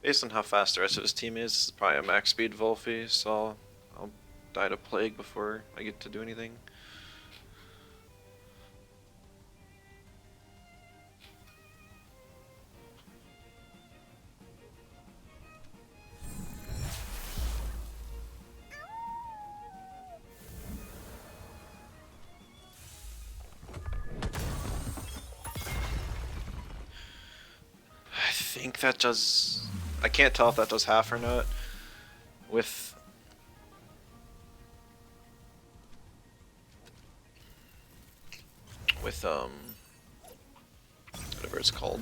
Based on how fast the rest of his team is, this is probably a max speed Volphy, so I'll die to Plague before I get to do anything. I think that does... I can't tell if that does half or not. With whatever it's called,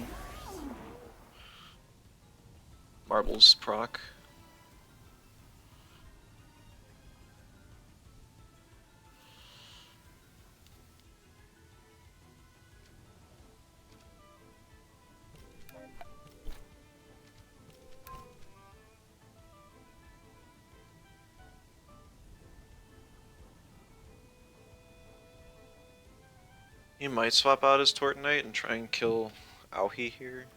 Marbles proc. He might swap out his Tortonite and try and kill Auhi here.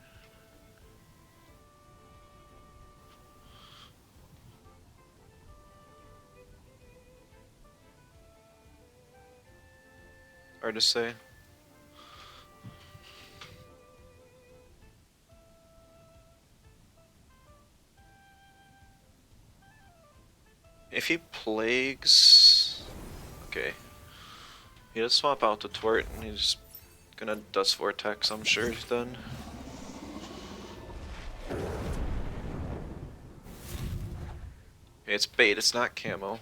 Hard to say. If he plagues... Okay. He does swap out the Twart and he's gonna Dust Vortex, I'm sure he's done. Okay, it's bait, it's not camo.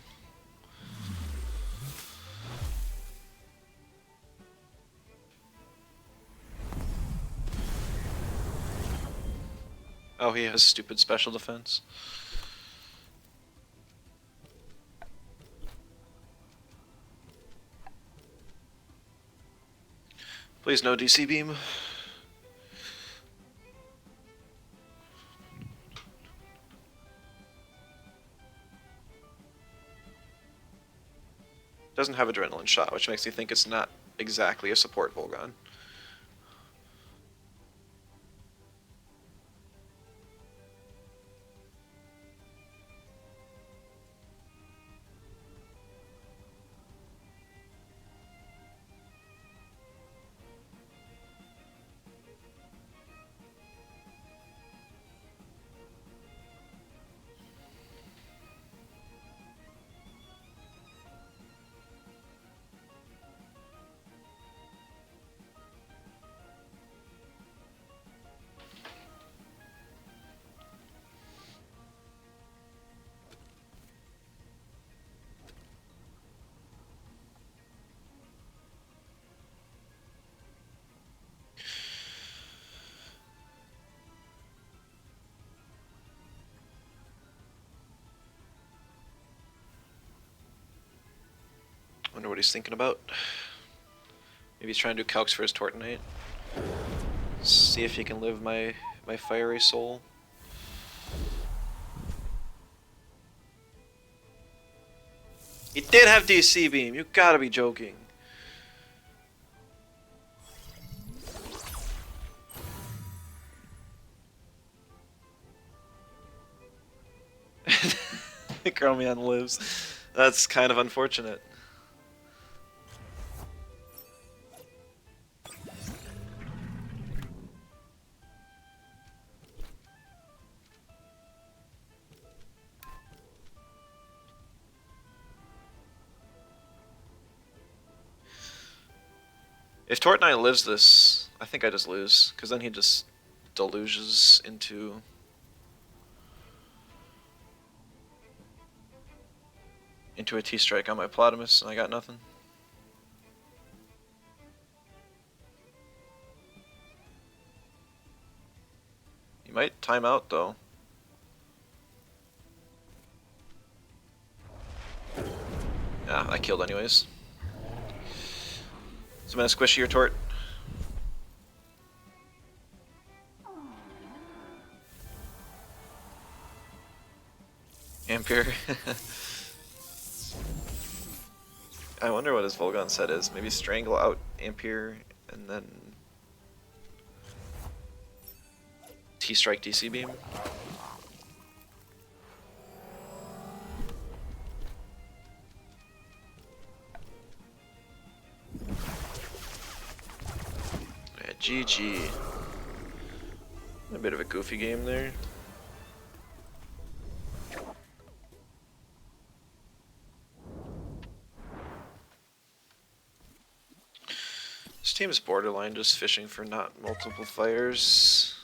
Oh, he has stupid special defense. Please no DC beam. Doesn't have adrenaline shot, which makes me think it's not exactly a support Volgon. Wonder what he's thinking about. Maybe he's trying to do calcs for his Tortonite. See if he can live my fiery soul. He did have DC beam. You gotta be joking. Chromion lives. That's kind of unfortunate. If Tortonite lives this, I think I just lose, because then he just deluges into... into a T-strike on my Plotamus, and I got nothing. He might time out, though. Yeah, I killed anyways. So I'm gonna squish your Tort. Ampere. I wonder what his Volgon set is. Maybe strangle out Ampere and then T-strike DC beam. Yeah, GG. A bit of a goofy game there. This team is borderline just fishing for not multiple fires.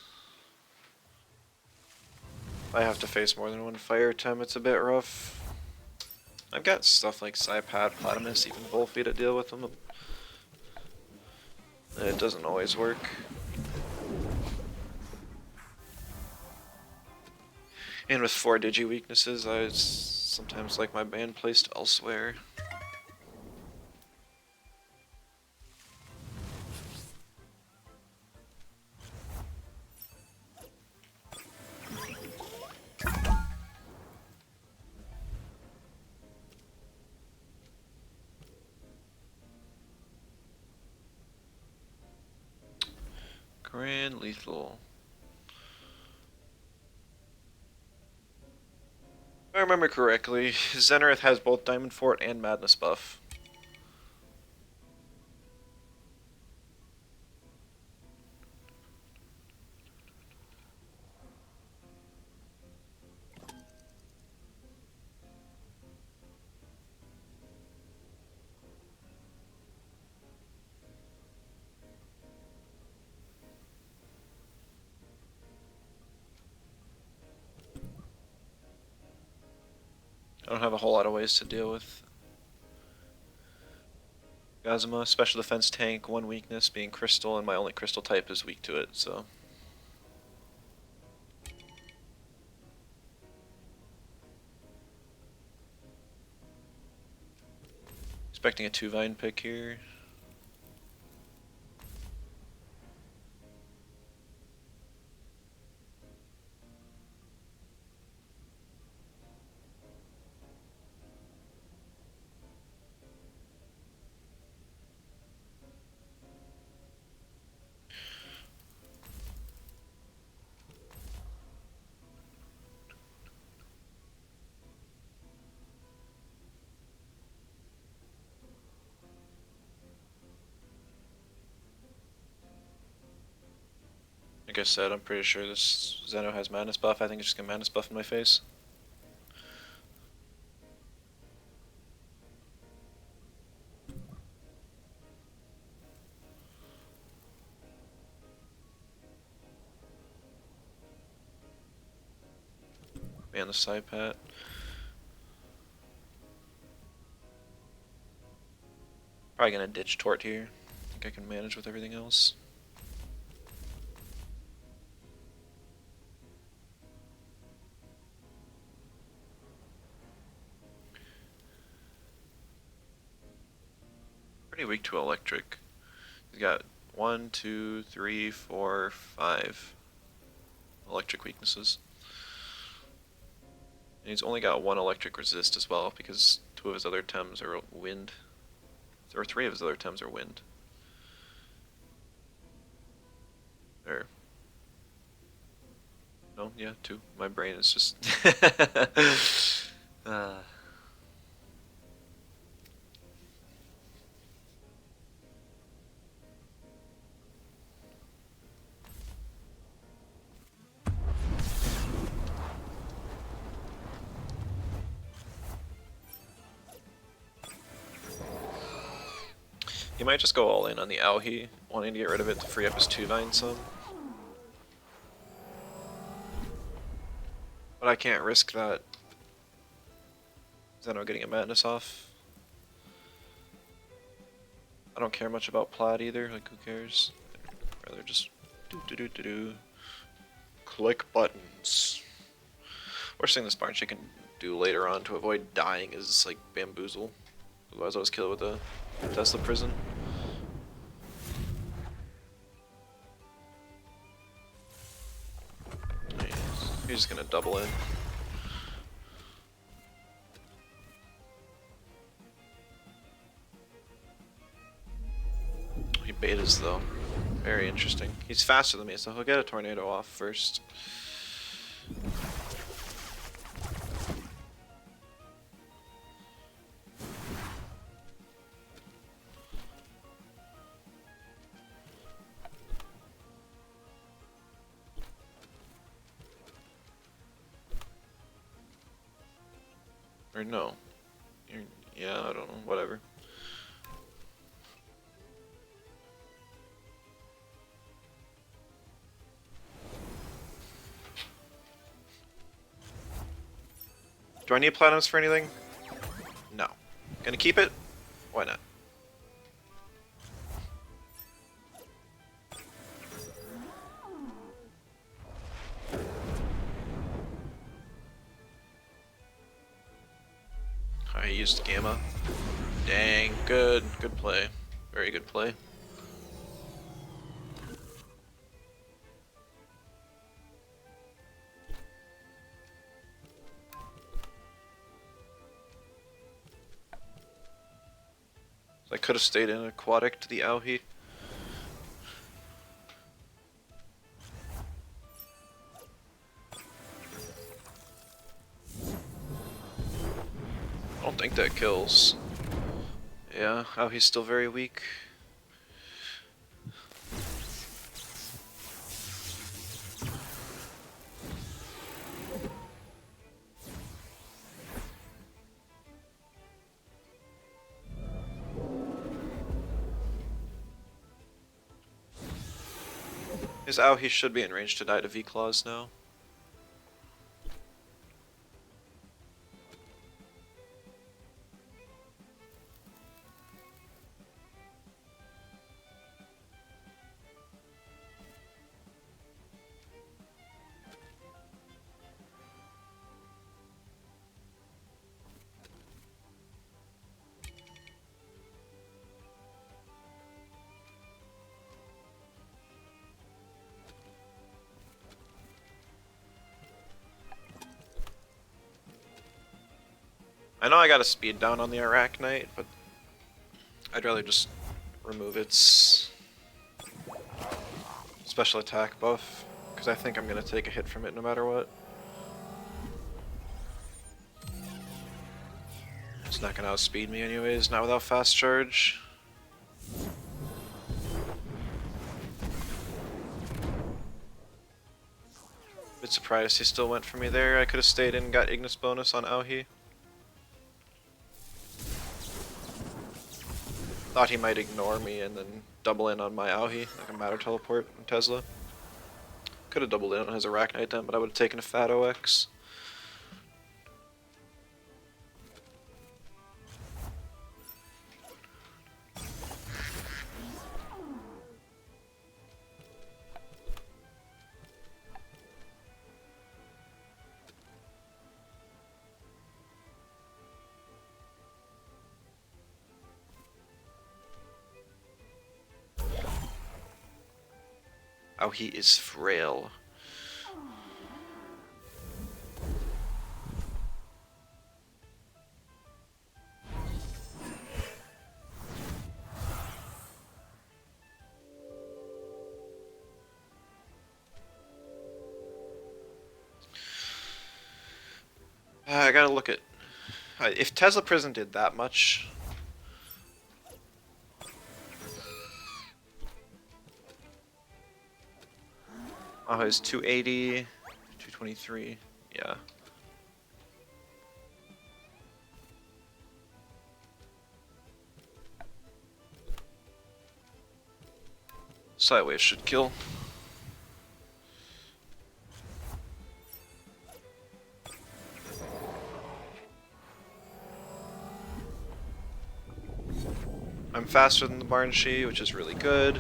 If I have to face more than one fire attempt, it's a bit rough. I've got stuff like Psypad, Platymus, even Volphy to deal with them. It doesn't always work. And with 4 digi weaknesses, I sometimes like my band placed elsewhere. Grand lethal. If I remember correctly, Zenareth has both Diamond Fort and Madness buff. I don't have a whole lot of ways to deal with Gazuma. Special defense tank, one weakness being crystal, and my only crystal type is weak to it, so. Expecting a 2-vine pick here. Like I said, I'm pretty sure this Zeno has madness buff. I think it's just gonna madness buff in my face. Man, the side pat. Probably gonna ditch Tort here. I think I can manage with everything else. Pretty weak to electric. He's got 1, 2, 3, 4, 5 electric weaknesses. And he's only got 1 electric resist as well, because 2 of his other Tems are wind. Or 3 of his other Tems are wind. Or no, yeah, 2. My brain is just He might just go all in on the Aohi, wanting to get rid of it to free up his 2-vine some. But I can't risk that Zeno getting a madness off. I don't care much about Plaid either, like who cares? I'd rather just do. Click buttons. Worst thing this Barn Chick can do later on to avoid dying is like bamboozle. Otherwise I was killed with a Tesla prison. He's just gonna double in. He betas though. Very interesting. He's faster than me, so he'll get a tornado off first. Or no. Yeah, I don't know. Whatever. Do I need platinums for anything? No. Gonna keep it? Why not? I used Gamma. Dang, good play. Very good play. I could have stayed in aquatic to the Aohi. I don't think that kills. Yeah, Aohi's still very weak. His Aohi should be in range to die to V-Claws now. I know I got a speed down on the Arachnite, but I'd rather just remove its special attack buff, because I think I'm going to take a hit from it no matter what. It's not going to outspeed me anyways, not without fast charge. Bit surprised he still went for me there. I could have stayed in and got Ignis bonus on Auhi. Thought he might ignore me and then double in on my Auhi, like a Matter Teleport on Tesla. Could have doubled in on his Arachnite then, but I would have taken a fat OX. Auhi is frail. I gotta look at... if Tesla Prison did that much... Oh, it's 280, 223, yeah. Sidewave should kill. I'm faster than the Barnshee, which is really good.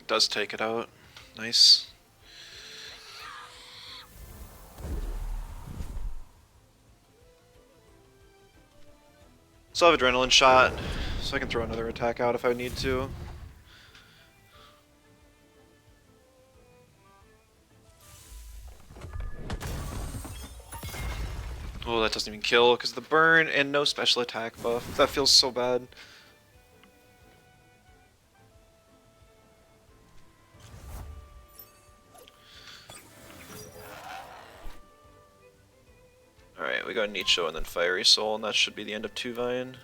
Does take it out. Nice. Still have adrenaline shot, so I can throw another attack out if I need to. Oh, that doesn't even kill because of the burn and no special attack buff. That feels so bad. Alright, we got Nicho and then Fiery Soul, and that should be the end of Tuvine.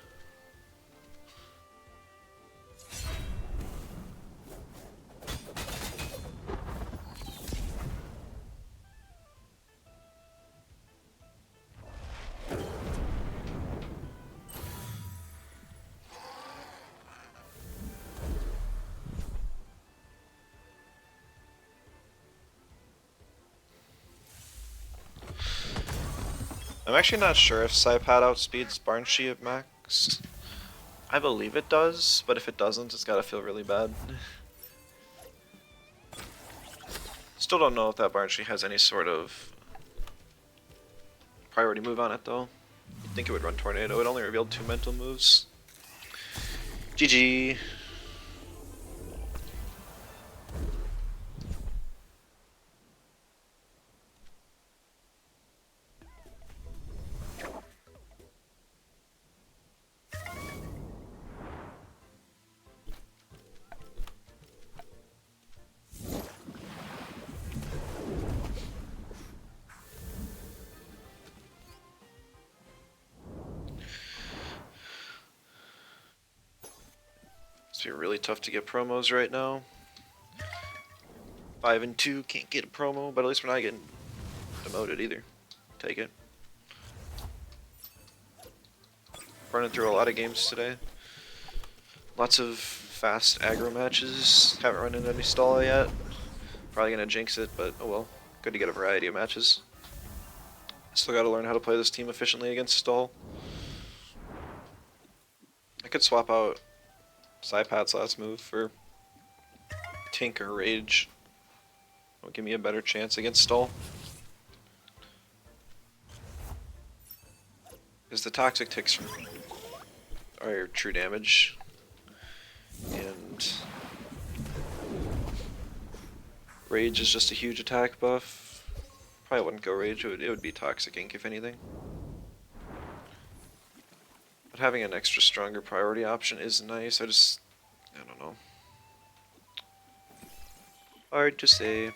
I'm actually not sure if Psypad outspeeds Barnshee at max. I believe it does, but if it doesn't, it's gotta feel really bad. Still don't know if that Barnshee has any sort of priority move on it though. You'd think it would run Tornado, it only revealed 2 mental moves. GG. It's be really tough to get promos right now. 5 and 2 can't get a promo, but at least we're not getting demoted either. Take it. Running through a lot of games today. Lots of fast aggro matches. Haven't run into any stall yet. Probably gonna jinx it, but oh well. Good to get a variety of matches. Still gotta learn how to play this team efficiently against stall. I could swap out Psypat's last move for Tink or Rage. It'll give me a better chance against stall. Because the toxic ticks are true damage. And Rage is just a huge attack buff. Probably wouldn't go Rage, it would be Toxic Ink if anything. But having an extra stronger priority option is nice, I don't know. Hard to say.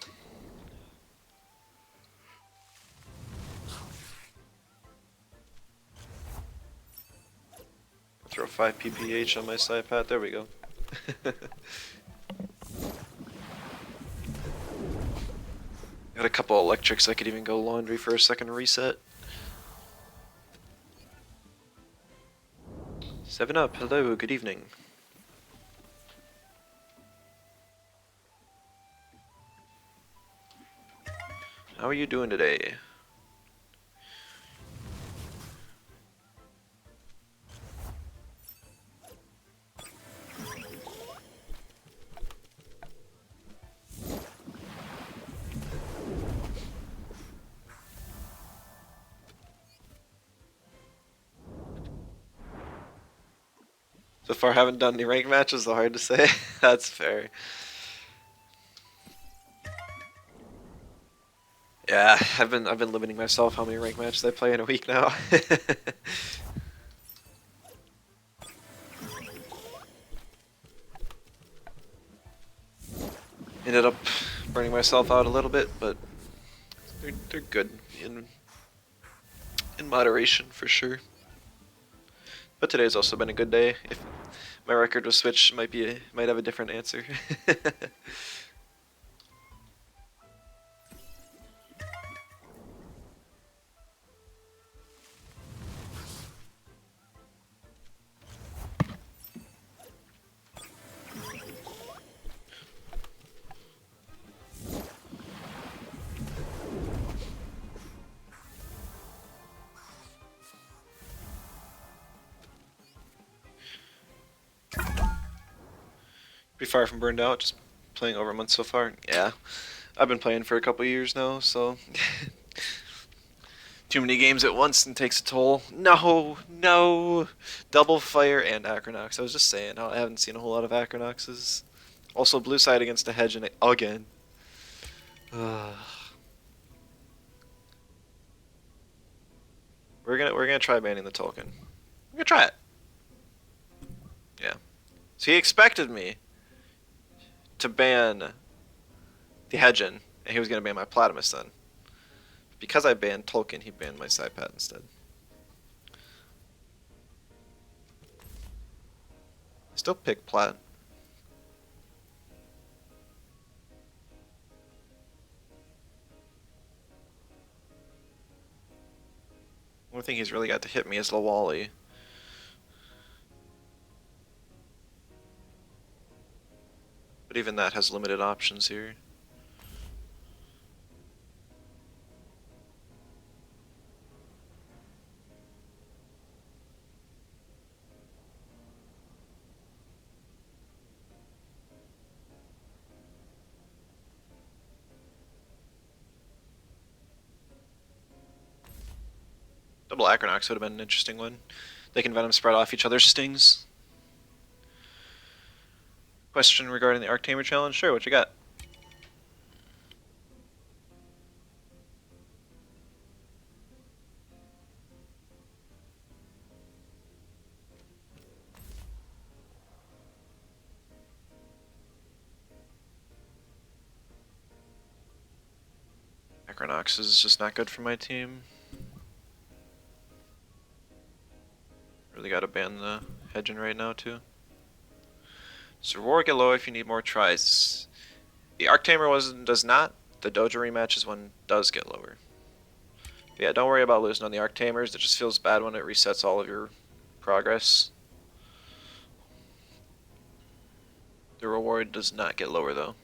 Throw 5 PPH on my side pad, there we go. Got a couple electrics, I could even go laundry for a second reset. 7up, hello, good evening. How are you doing today? So far, I haven't done any rank matches, so hard to say. That's fair. Yeah, I've been limiting myself how many rank matches I play in a week now. Ended up burning myself out a little bit, but they're good in moderation for sure. But today's also been a good day. If my record was switched, might have a different answer. Pretty far from burned out, just playing over a month so far. Yeah, I've been playing for a couple years now, so too many games at once and takes a toll. No, double fire and Acronox. I was just saying, I haven't seen a whole lot of Acronoxes. Also, blue side against a hedge and again. We're gonna try banning the Tolkien. We're gonna try it. Yeah. So he expected me to ban the Hedgen, and he was gonna ban my Platimus then. Because I banned Tolkien, he banned my Psypat instead. Still pick Plat. Only thing he's really got to hit me is Lawali. But even that has limited options here. Double Acronox would have been an interesting one. They can Venom spread off each other's stings. Question regarding the Arctamer challenge? Sure, what you got? Acronox is just not good for my team. Really gotta ban the Hedgen right now too. So reward get low if you need more tries. The Arctamer does not. The Dojo rematches one does get lower. Yeah, don't worry about losing on the Arc Tamers. It just feels bad when it resets all of your progress. The reward does not get lower though.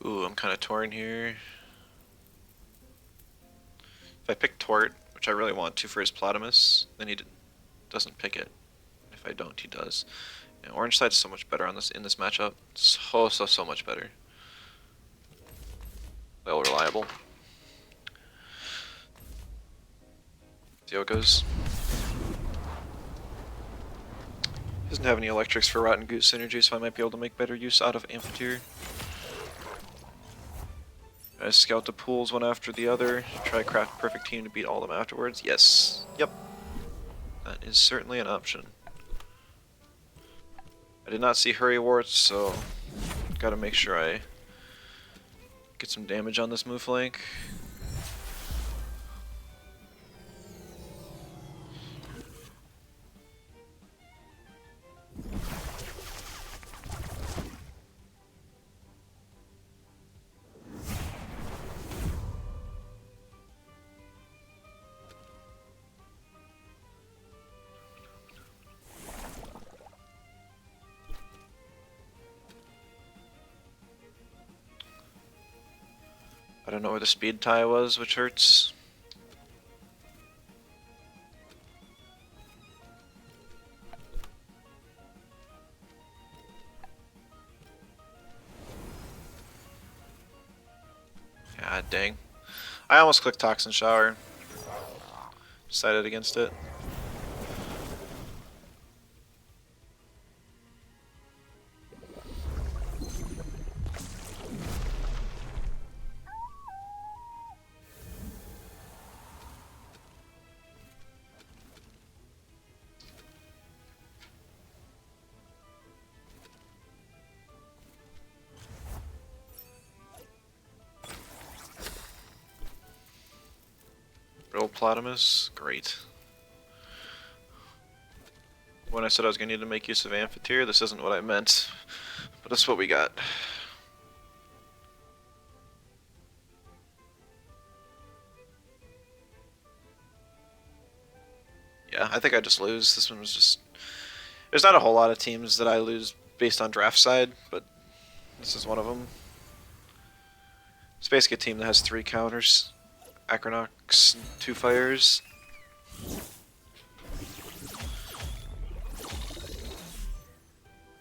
Ooh, I'm kind of torn here. If I pick Tort, which I really want to for his Platamus, then he doesn't pick it. If I don't, he does. Yeah, orange side is so much better on this in this matchup. So much better. Well reliable. See how it goes. Doesn't have any electrics for Rotten Goose synergy, so I might be able to make better use out of Amphitheater. I scout the pools one after the other, try to craft a perfect team to beat all of them afterwards. Yes. Yep. That is certainly an option. I did not see Hurry Warts, so gotta make sure I get some damage on this move flank. I don't know where the speed tie was, which hurts. God dang. I almost clicked Toxin Shower. Decided against it. Real Platamus? Great. When I said I was going to need to make use of Amphitheater, this isn't what I meant. But that's what we got. Yeah, I think I just lose. This one was just... There's not a whole lot of teams that I lose based on draft side, but this is one of them. It's basically a team that has 3 counters. Acronox, 2 fires.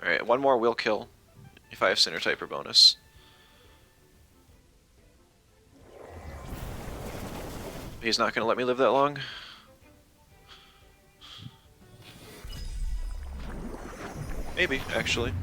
Alright, one more will kill if I have Sinner Typer bonus. He's not going to let me live that long. Maybe, actually.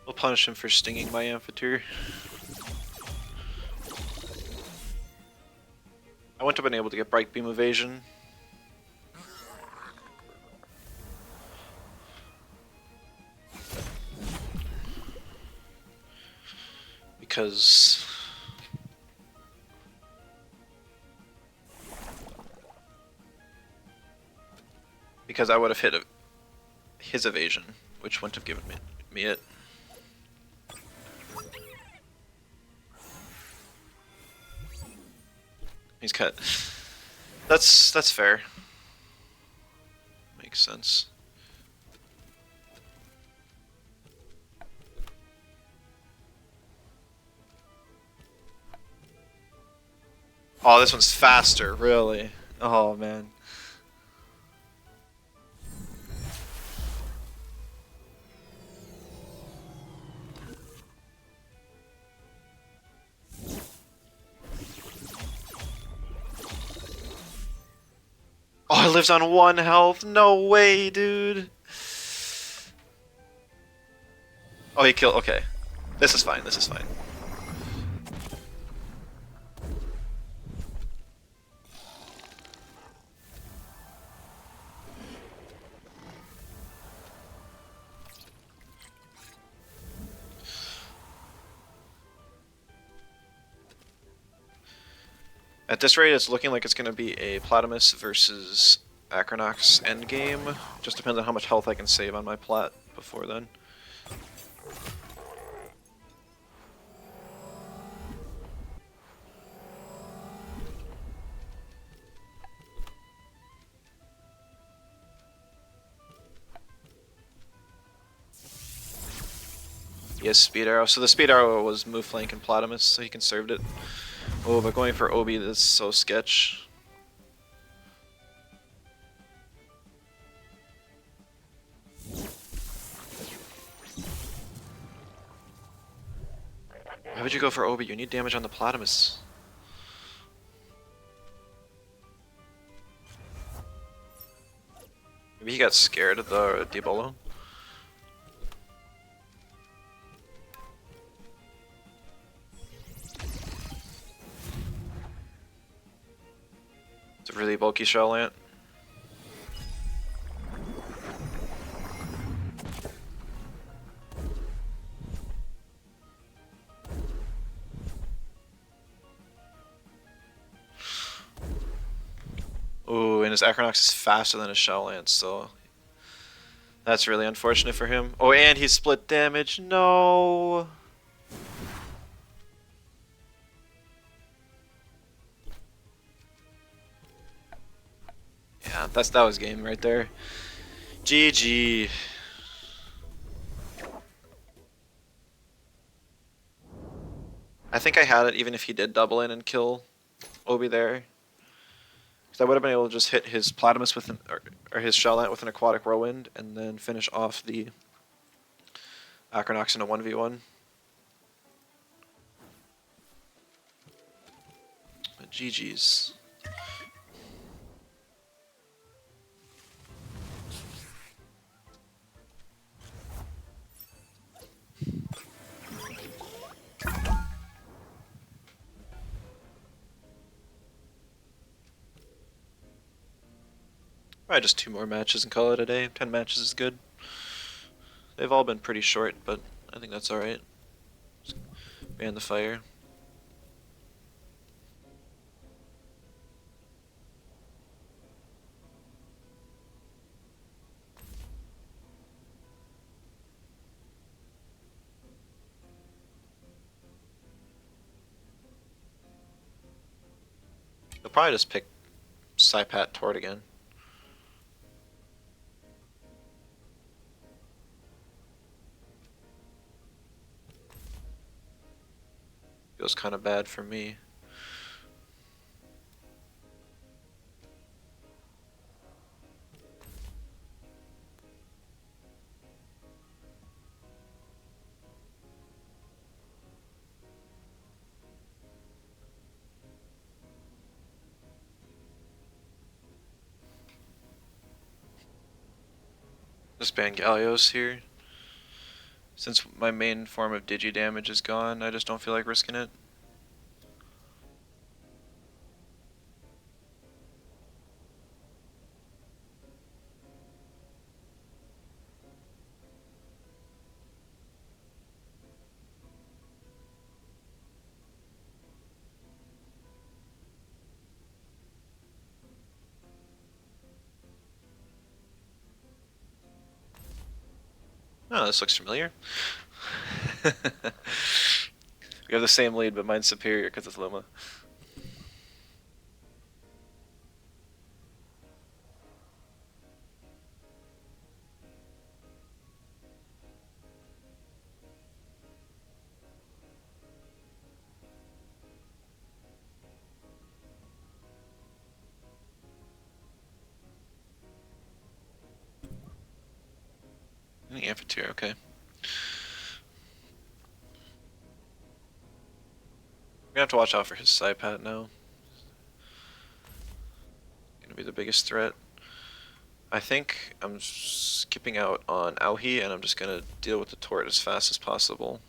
We'll punish him for stinging my Amphitheater. I wouldn't have been able to get Bright Beam Evasion. Because I would have hit his evasion, which wouldn't have given me it. He's cut. That's fair. Makes sense. Oh, this one's faster, really. Oh, man. Oh, it lives on 1 health. No way, dude. Oh, he killed. Okay. This is fine. This is fine. At this rate, it's looking like it's going to be a Platamus versus Acronox endgame. Just depends on how much health I can save on my plat before then. Yes, speed arrow. So the speed arrow was move flank and Platamus, so he conserved it. Oh, but going for Obi, that's so sketch. Why would you go for Obi? You need damage on the Platamus. Maybe he got scared of the Diabolo. It's a really bulky shell ant. Ooh, and his Acronox is faster than his shell ant, so that's really unfortunate for him. Oh, and he split damage. No. Yeah, that was game right there. GG. I think I had it even if he did double in and kill Obi there. Because I would have been able to just hit his Platamus with or his Shell Ant with an Aquatic Whirlwind and then finish off the Acronox in a 1v1. But GG's. Probably just 2 more matches and call it a day. 10 matches is good. They've all been pretty short, but I think that's alright. Ban the fire. They'll probably just pick Saipat Tort again. Feels kind of bad for me. Just ban Gallios here. Since my main form of digi damage is gone, I just don't feel like risking it. Oh, this looks familiar. We have the same lead, but mine's superior because it's Luma. Amphitheater, okay. I'm gonna have to watch out for his side pat now. Gonna be the biggest threat. I think I'm skipping out on Auhi and I'm just gonna deal with the turret as fast as possible.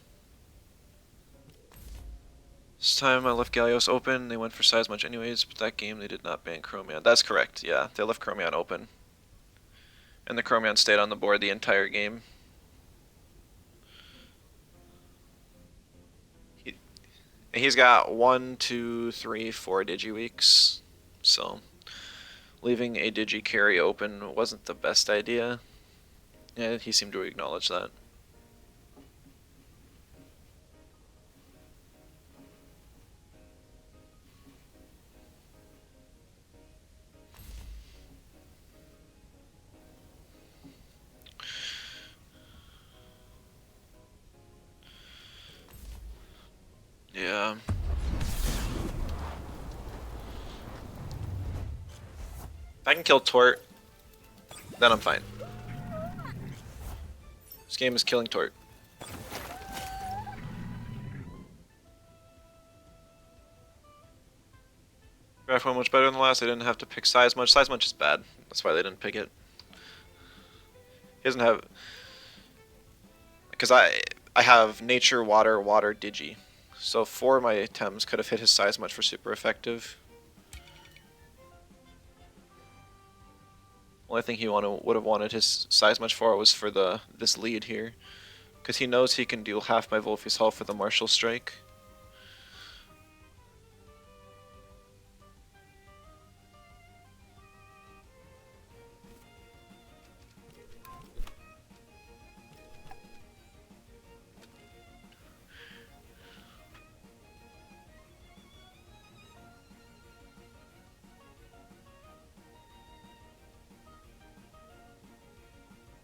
This time I left Gallios open, they went for Seismuch anyways, but that game they did not ban Chromion. That's correct, yeah, they left Chromion open. And the Chromion stayed on the board the entire game. He's got 1, 2, 3, 4 Digiweeks, so leaving a Digi carry open wasn't the best idea. Yeah, he seemed to acknowledge that. Yeah. If I can kill Tort, then I'm fine. This game is killing Tort. Draft went much better than the last. They didn't have to pick Seismuch. Seismuch is bad. That's why they didn't pick it. He doesn't have... Because I have Nature, Water, Water, Digi. So 4 of my Tems could have hit his Seismuch for super effective. Only thing he would have wanted his Seismuch for was for this lead here. Because he knows he can deal half my Wolfie's health with a Martial Strike.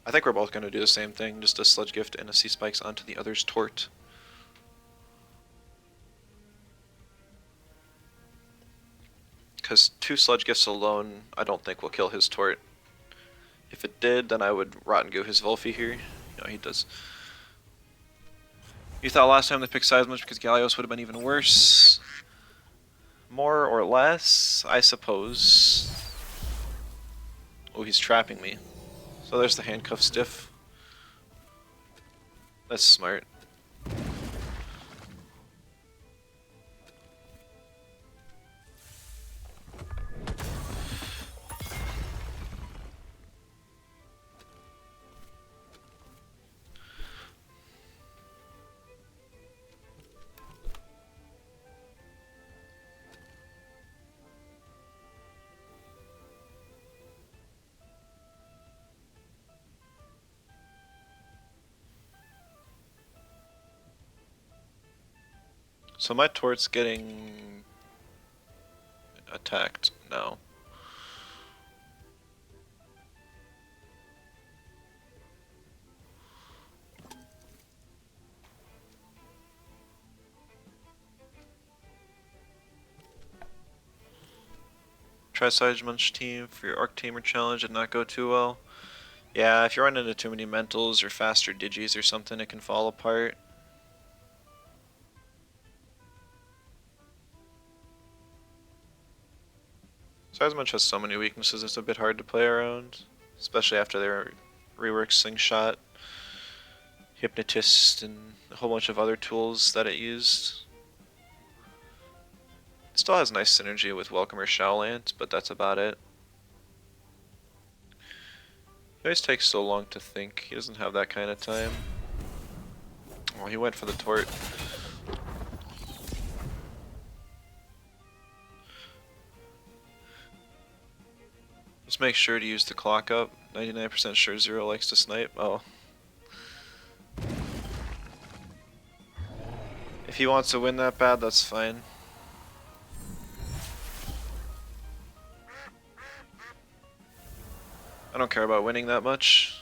I think we're both going to do the same thing, just a Sludge Gift and a Sea Spikes onto the other's Tort. Because 2 Sludge Gifts alone, I don't think will kill his Tort. If it did, then I would Rotten Goo his Volphy here. You know, he does. You thought last time they picked Seismuch because Gallios would have been even worse? More or less, I suppose. Oh, he's trapping me. So there's the handcuff stiff. That's smart. So my Tort's getting attacked now. Try Seismuch team for your Arc Tamer challenge did not go too well. Yeah, if you run into too many mentals or faster digis or something, it can fall apart. Seismuch has so many weaknesses, it's a bit hard to play around. Especially after their rework Slingshot, Hypnotist, and a whole bunch of other tools that it used. It still has nice synergy with Welcomer Showlant, but that's about it. He always takes so long to think, he doesn't have that kind of time. Oh, he went for the Tort. Just make sure to use the clock up. 99% sure Zero likes to snipe. Oh. If he wants to win that bad, that's fine. I don't care about winning that much.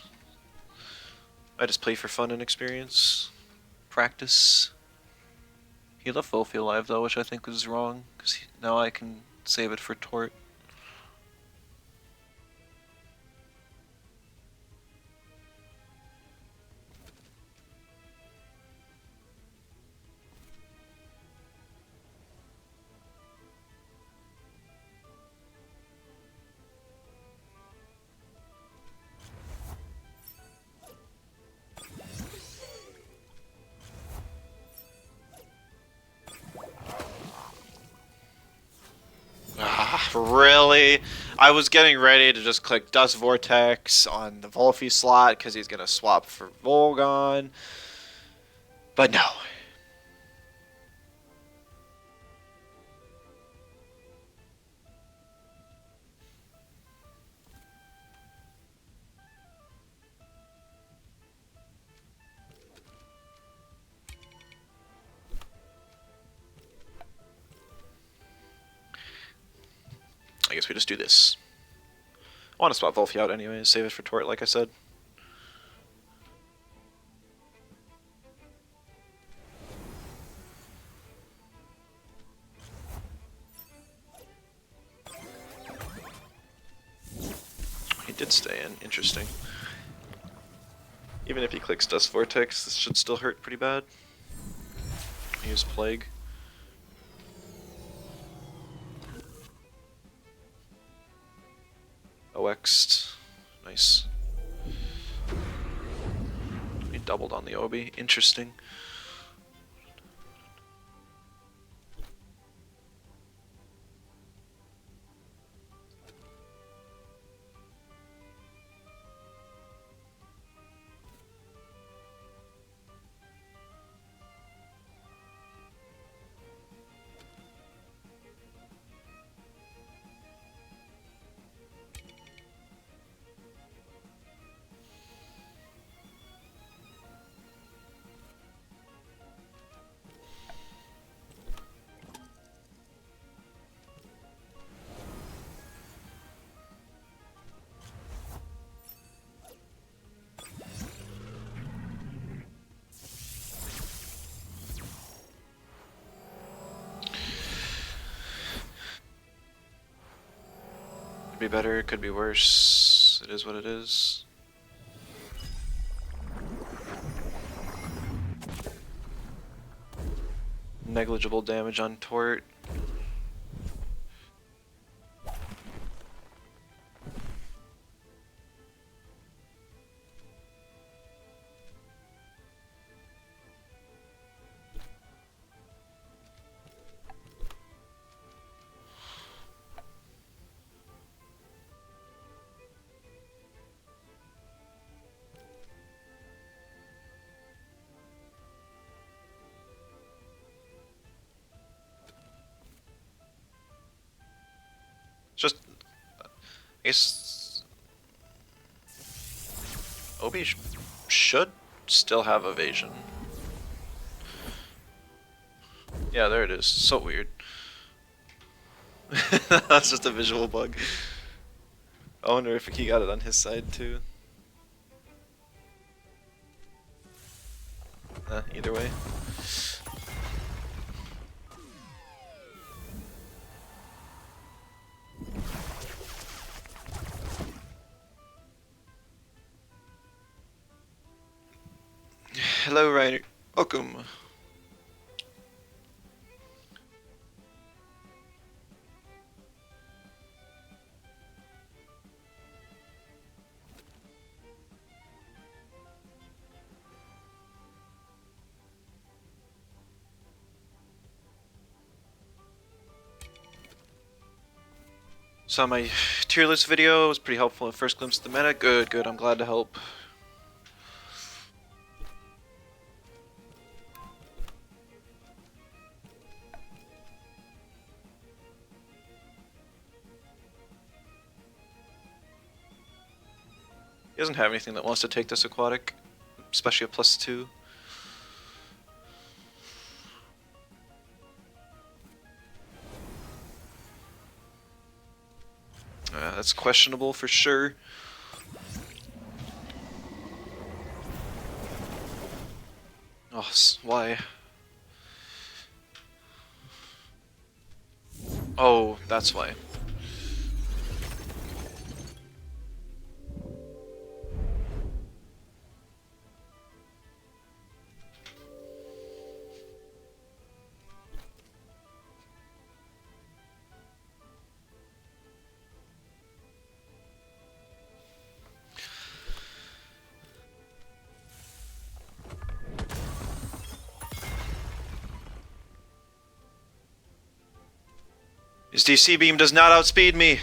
I just play for fun and experience. Practice. He left Wolfie alive though, which I think was wrong, because now I can save it for Tort. Really? I was getting ready to just click Dust Vortex on the Volphy slot because he's going to swap for Volgon. But no. I guess we just do this. I want to swap Volphy out anyway, save it for Tort, like I said. He did stay in. Interesting. Even if he clicks Dust Vortex, this should still hurt pretty bad. Use Plague. OX'd. Nice. He doubled on the Obi. Interesting. Could be better, could be worse. It is what it is. Negligible damage on Tort. Just, I guess, Obi should still have evasion. Yeah, there it is. So weird. That's just a visual bug. I wonder if he got it on his side too. Either way. Hello, Ryder. Welcome. Saw my tier list video. It was pretty helpful at first glimpse of the meta. Good, good. I'm glad to help. He doesn't have anything that wants to take this aquatic, especially a +2. That's questionable for sure. Oh, why? Oh, that's why. His DC beam does not outspeed me.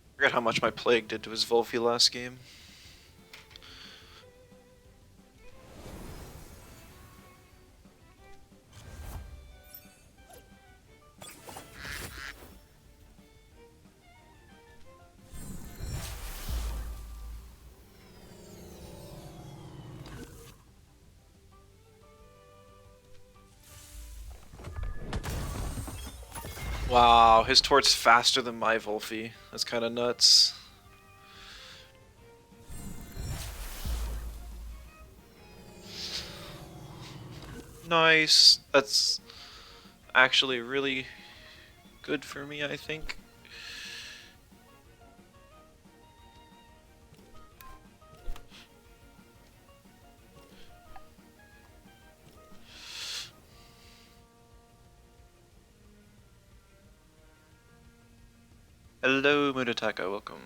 I forgot how much my plague did to his Volphy last game. Wow, his tort's faster than my Volphy. That's kind of nuts. Nice. That's actually really good for me, I think. Hello, Mutataka, welcome.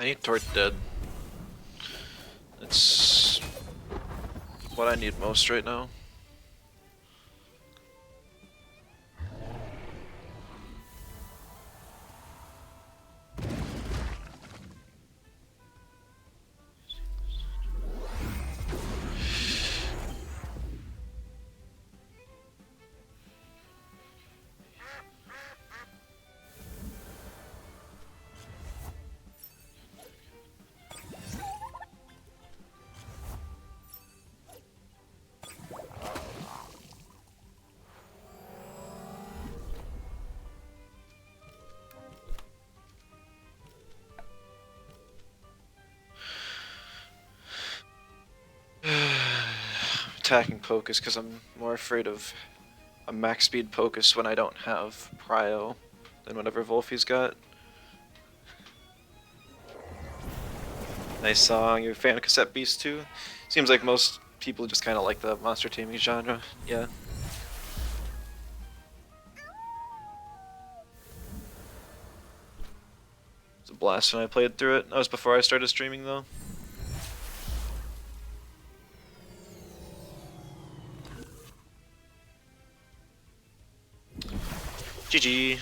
I need Tort dead. It's what I need most right now. Attacking Pocus because I'm more afraid of a max speed Pocus when I don't have Prio than whatever Volphy's got. Nice song. You're a fan of Cassette Beast too? Seems like most people just kind of like the monster taming genre. Yeah. It was a blast when I played through it. That was before I started streaming though. GG.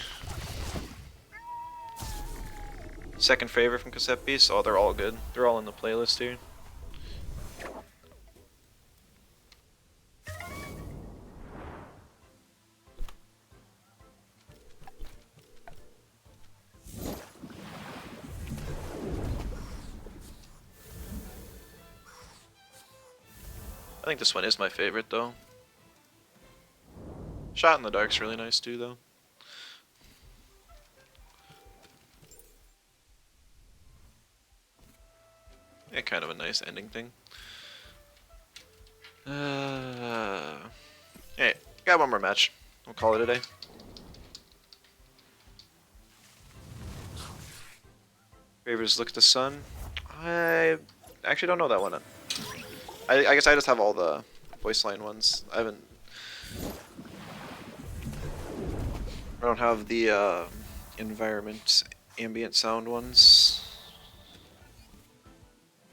Second favorite from Cassette Beast? Oh, they're all good. They're all in the playlist here. I think this one is my favorite though. Shot in the Dark's really nice too though. Yeah, kind of a nice ending thing. Hey, got one more match. We'll call it a day. Favors Look at the Sun. I actually don't know that one. I guess I just have all the voice line ones. I don't have the environment ambient sound ones.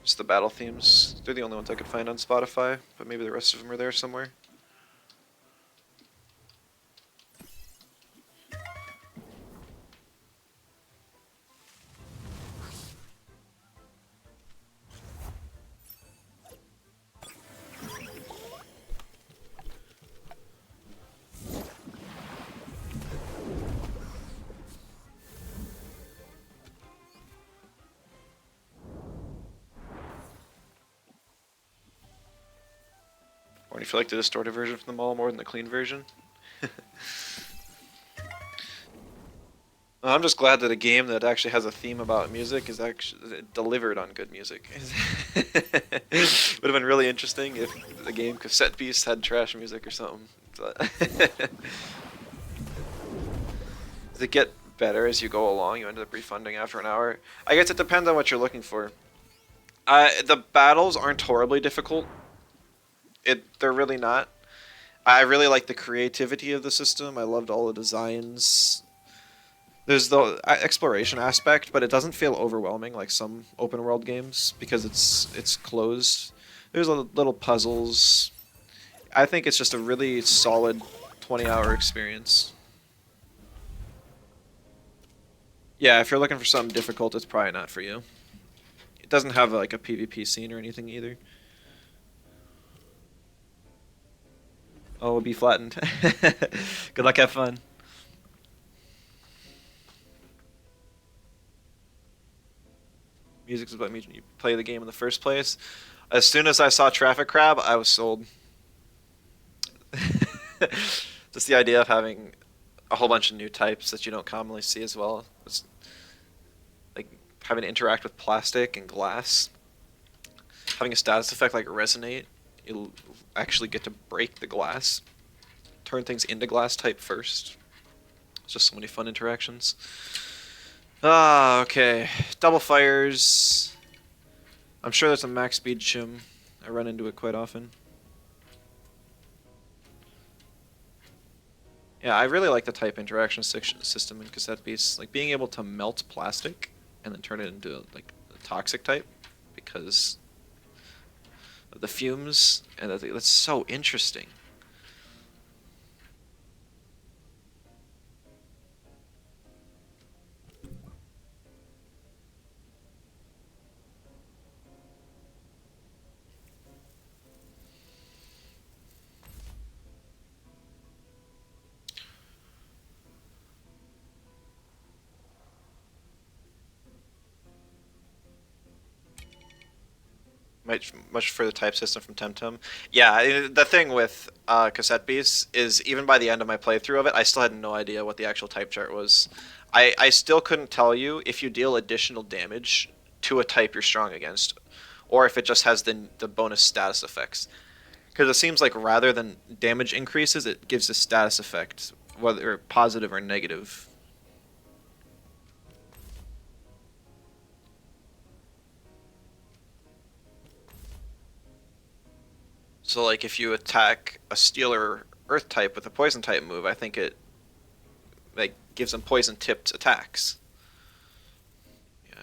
Just the battle themes. They're the only ones I could find on Spotify, but maybe the rest of them are there somewhere. Or do you feel like the distorted version from them all more than the clean version? I'm just glad that a game that actually has a theme about music is actually delivered on good music. Would have been really interesting if the game Cassette Beast had trash music or something. Does it get better as you go along? You end up refunding after an hour? I guess it depends on what you're looking for. The battles aren't horribly difficult. They're really not. I really like the creativity of the system. I loved all the designs. There's the exploration aspect, but it doesn't feel overwhelming like some open world games because it's closed. There's little puzzles. I think it's just a really solid 20-hour experience. Yeah, if you're looking for something difficult, it's probably not for you. It doesn't have like a PvP scene or anything either. Oh, it'll be flattened. Good luck, have fun. Music's about you play the game in the first place. As soon as I saw Traffic Crab, I was sold. Just the idea of having a whole bunch of new types that you don't commonly see as well. It's like having to interact with plastic and glass. Having a status effect like Resonate, you'll actually get to break the glass. Turn things into glass type first. It's just so many fun interactions. Ah, okay. Double fires. I'm sure there's a max speed shim. I run into it quite often. Yeah, I really like the type interaction system in Cassette Beasts. Like being able to melt plastic and then turn it into like a toxic type because of the fumes, and that's so interesting. Much further type system from Temtem. Yeah, the thing with Cassette Beasts is even by the end of my playthrough of it, I still had no idea what the actual type chart was. I still couldn't tell you if you deal additional damage to a type you're strong against, or if it just has the bonus status effects. Because it seems like rather than damage increases, it gives a status effect, whether positive or negative. So like if you attack a steel or earth type with a poison type move, I think it like gives them poison tipped attacks. Yeah.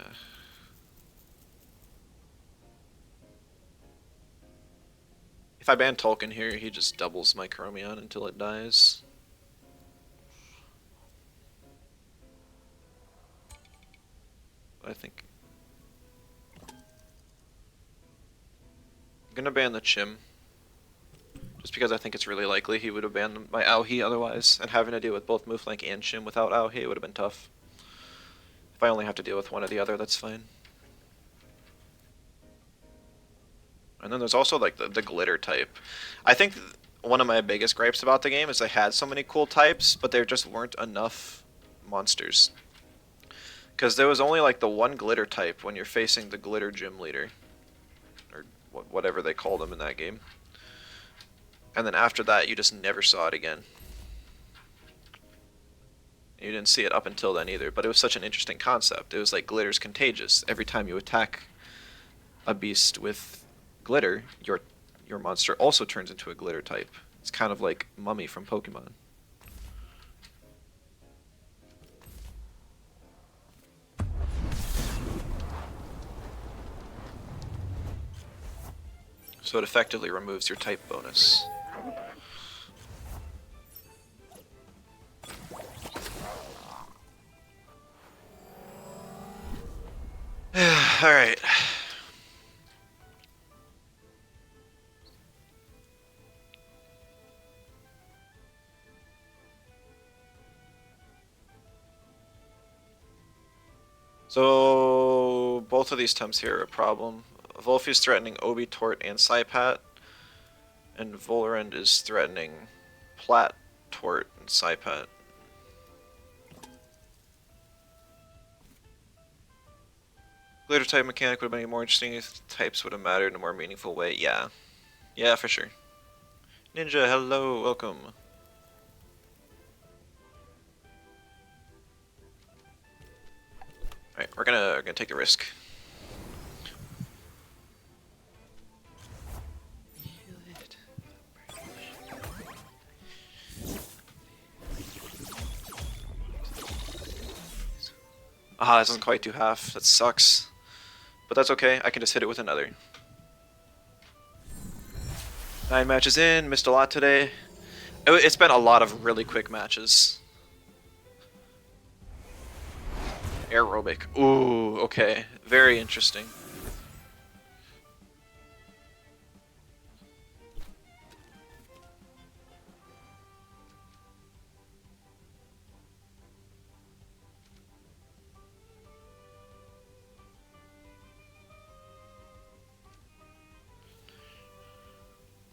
If I ban Tolkien here, he just doubles my Chromion until it dies. I think I'm gonna ban the Chim. Just because I think it's really likely he would have banned my Aohi otherwise, and having to deal with both Mooflank and Chim without Aohi, it would have been tough. If I only have to deal with one or the other, that's fine. And then there's also like the glitter type. I think one of my biggest gripes about the game is they had so many cool types, but there just weren't enough monsters. Because there was only like the one glitter type when you're facing the glitter gym leader. whatever they called them in that game. And then after that, you just never saw it again. You didn't see it up until then either, but it was such an interesting concept. It was like glitter's contagious. Every time you attack a beast with glitter, your monster also turns into a glitter type. It's kind of like Mummy from Pokemon. So it effectively removes your type bonus. Alright. So both of these temps here are a problem. Volph is threatening Obi, Tort, and Psypat, and Volorend is threatening Plat, Tort, and Psypat. Glitter type mechanic would have been more interesting if types would have mattered in a more meaningful way. Yeah. Yeah, for sure. Ninja, hello, welcome. Alright, we're gonna take the risk. Ah, that doesn't quite do half. That sucks. But that's okay, I can just hit it with another. 9 matches in, missed a lot today. It's been a lot of really quick matches. Aerobic. Ooh, okay. Very interesting.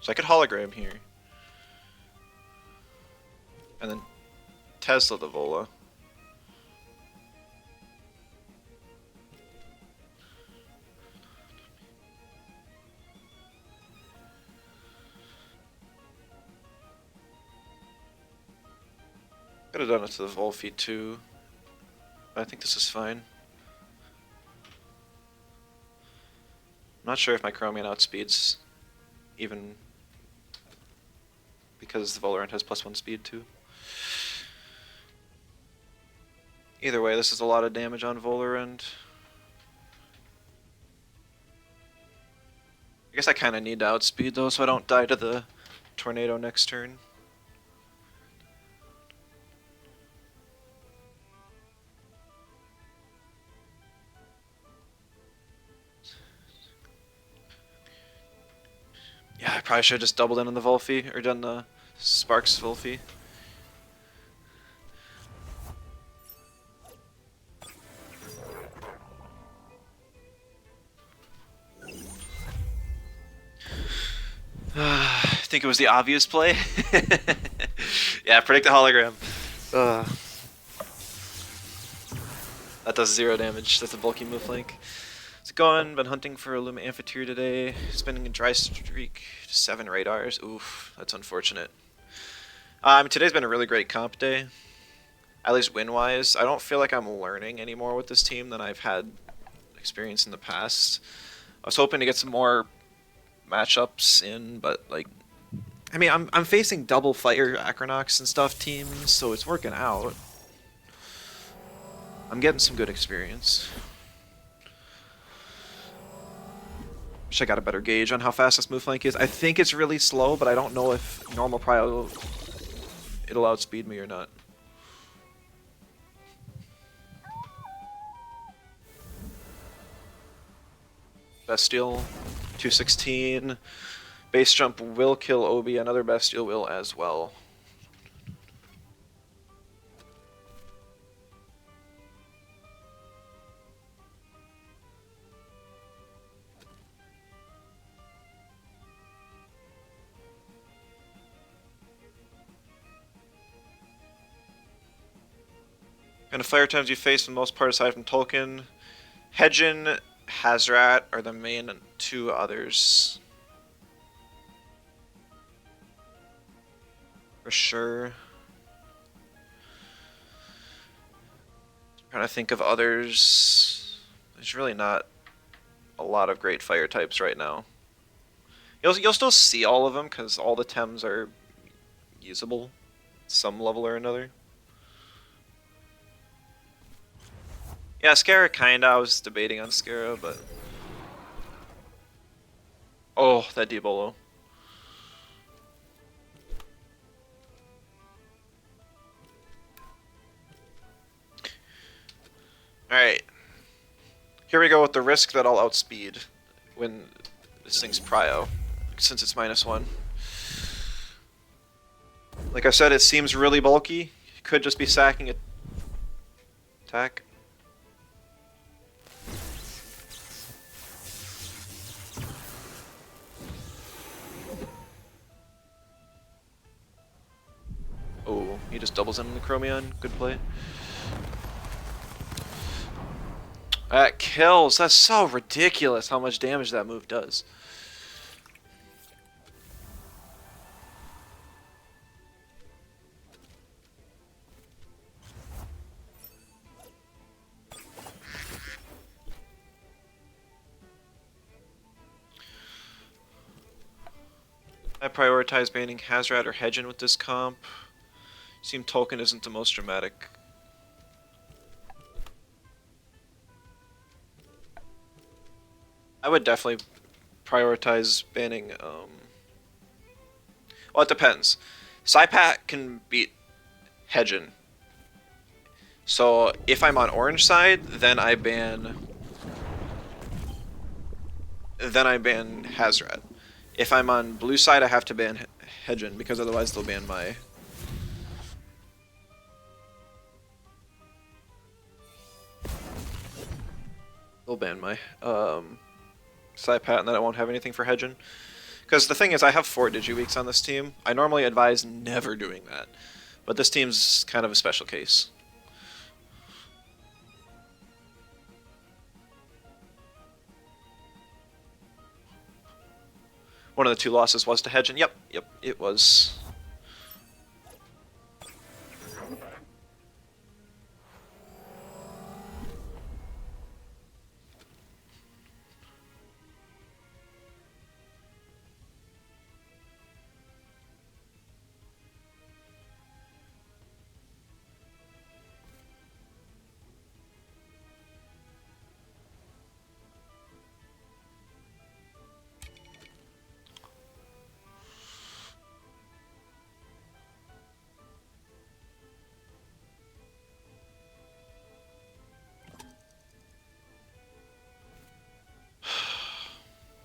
So I could hologram here. And then Tesla the Vola. Could have done it to the Volphy too. But I think this is fine. I'm not sure if my Chromium outspeeds even because the Volorant has +1 speed too. Either way, this is a lot of damage on Volorant. I guess I kind of need to outspeed though, so I don't die to the tornado next turn. Yeah, I probably should have just doubled in on the Volphy, or done the Sparks Volphy. I think it was the obvious play. Yeah, predict the hologram. That does 0 damage. That's a bulky move flank. It's going. Been hunting for a Luma Amphitheater today. Spending a dry streak. 7 radars. Oof, that's unfortunate. Today's been a really great comp day. At least win-wise. I don't feel like I'm learning any more with this team than I've had experience in the past. I was hoping to get some more matchups in, but like, I mean, I'm facing double Fire Acronox and stuff teams, so it's working out. I'm getting some good experience. Wish I got a better gauge on how fast this move flank is. I think it's really slow, but I don't know if normal prio it'll outspeed me or not. Bestial, 216. Base jump will kill Obi, another Bestial will as well. Kind of fire types you face for the most part aside from Tolkien. Hedgen, Hazrat are the main 2 others. for sure. Trying to think of others. There's really not a lot of great fire types right now. You'll still see all of them because all the Tems are usable, some level or another. Yeah, Scara kinda. I was debating on Scara, but oh, that Diabolo. All right, here we go with the risk that I'll outspeed when this thing's prio, since it's -1. Like I said, it seems really bulky. Could just be sacking it. Attack. Oh, he just doubles in the Chromion. Good play. That kills. That's so ridiculous how much damage that move does. I prioritize banning Hazrat or Hedgen with this comp. Seem Tolkien isn't the most dramatic. I would definitely prioritize banning. Well, it depends. Psypat can beat Hedgen. So if I'm on orange side, then I ban Hazrat. If I'm on blue side, I have to ban Hedgen because otherwise they'll ban my. They'll ban my Psypat, and then I won't have anything for Hedgen. Because the thing is, I have 4 Digiweeks on this team. I normally advise never doing that, but this team's kind of a special case. One of the 2 losses was to Hedgen. Yep, it was.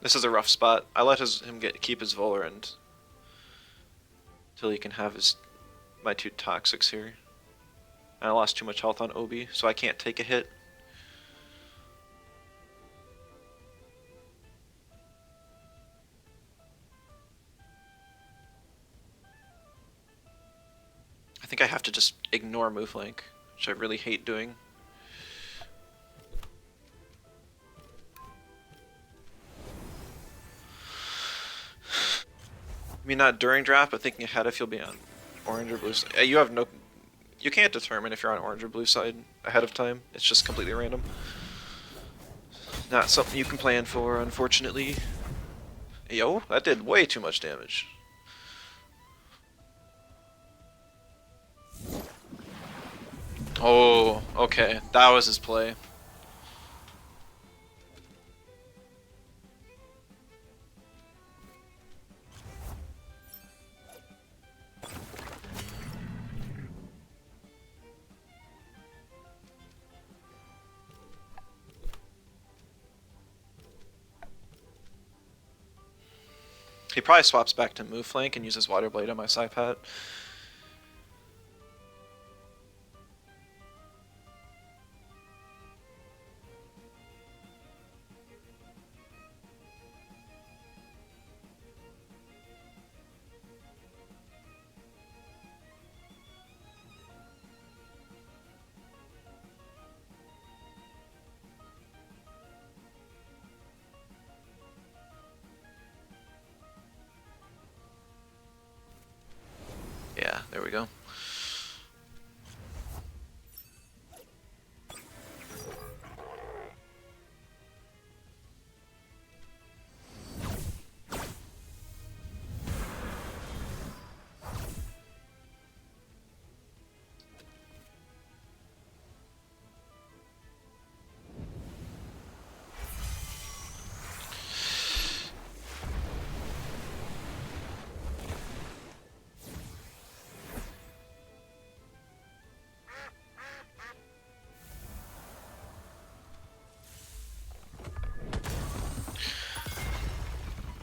This is a rough spot. I let him keep his Volrend until he can have my 2 Toxics here. And I lost too much health on Obi, so I can't take a hit. I think I have to just ignore move link, which I really hate doing. I mean, not during draft, but thinking ahead if you'll be on orange or blue side. You can't determine if you're on orange or blue side ahead of time. It's just completely random. Not something you can plan for, unfortunately. Yo, that did way too much damage. Oh, okay. That was his play. He probably swaps back to move flank and uses Water Blade on my Psypat.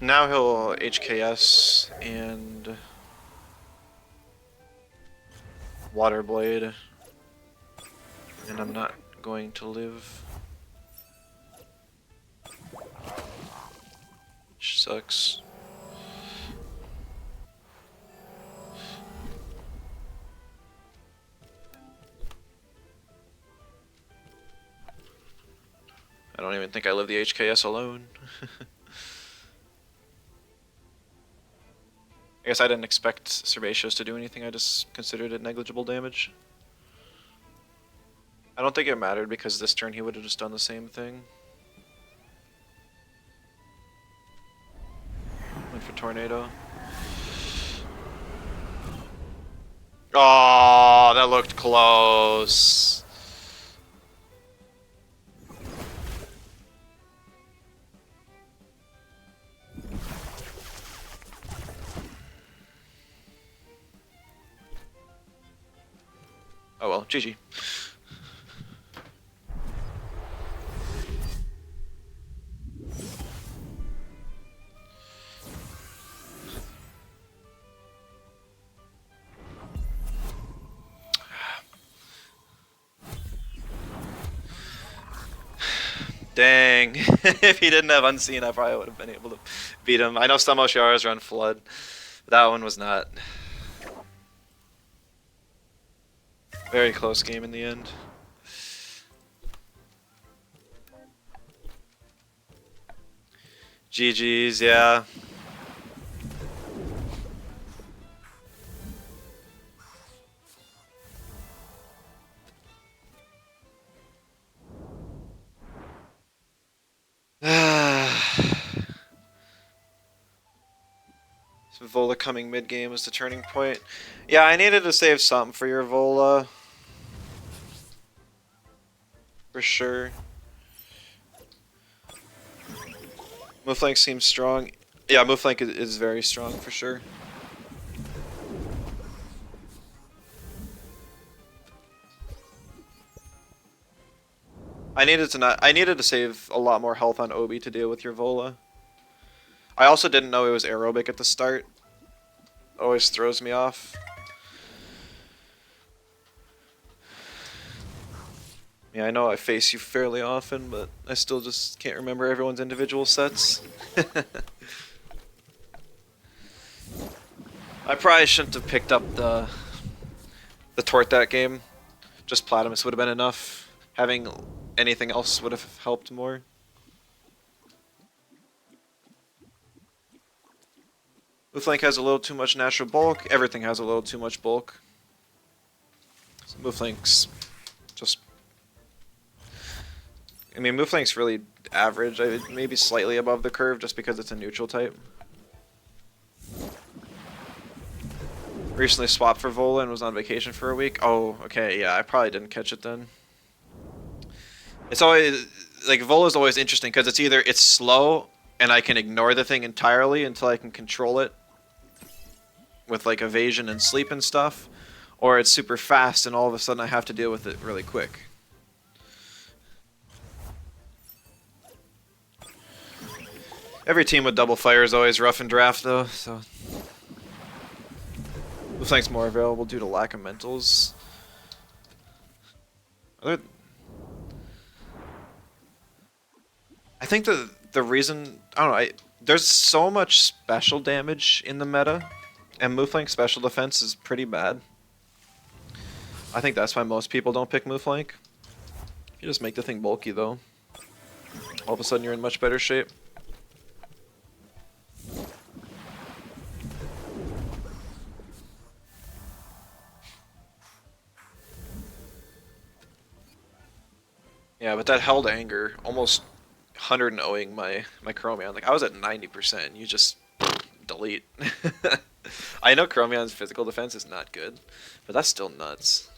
Now he'll HKS and Water Blade, and I'm not going to live. Which sucks. I don't even think I live the HKS alone. I guess I didn't expect Cervaceous to do anything, I just considered it negligible damage. I don't think it mattered because this turn he would have just done the same thing. Went for Tornado. Oh, that looked close. Oh well, GG. Dang. If he didn't have Unseen, I probably would have been able to beat him. I know some Oshiaras run Flood. That one was not. Very close game in the end. GG's, yeah. Vola coming mid game was the turning point. Yeah, I needed to save something for your Vola. For sure. Mooflank seems strong. Yeah, Mooflank is very strong for sure. I needed to save a lot more health on Obi to deal with your Vola. I also didn't know it was aerobic at the start. Always throws me off. Yeah, I know I face you fairly often, but I still just can't remember everyone's individual sets. I probably shouldn't have picked up the Tort that game. Just Platimus would have been enough. Having anything else would have helped more. Mooflank has a little too much natural bulk. Everything has a little too much bulk. So Mooflank's just... I mean, Mooflank's really average. Maybe slightly above the curve just because it's a neutral type. Recently swapped for Vola and was on vacation for a week. Oh, okay, yeah, I probably didn't catch it then. It's always... Like, Vola's always interesting because it's either it's slow and I can ignore the thing entirely until I can control it with like evasion and sleep and stuff, or it's super fast and all of a sudden I have to deal with it really quick. Every team with double fire is always rough in draft though, so Mooflank's more available due to lack of mentals. I think the reason, I don't know, there's so much special damage in the meta, and Mooflank's special defense is pretty bad. I think that's why most people don't pick Mooflank. You just make the thing bulky though. All of a sudden you're in much better shape. Yeah, but that held anger almost 100-0ing my Chromion. Like I was at 90%. You just delete. I know Chromion's physical defense is not good, but that's still nuts.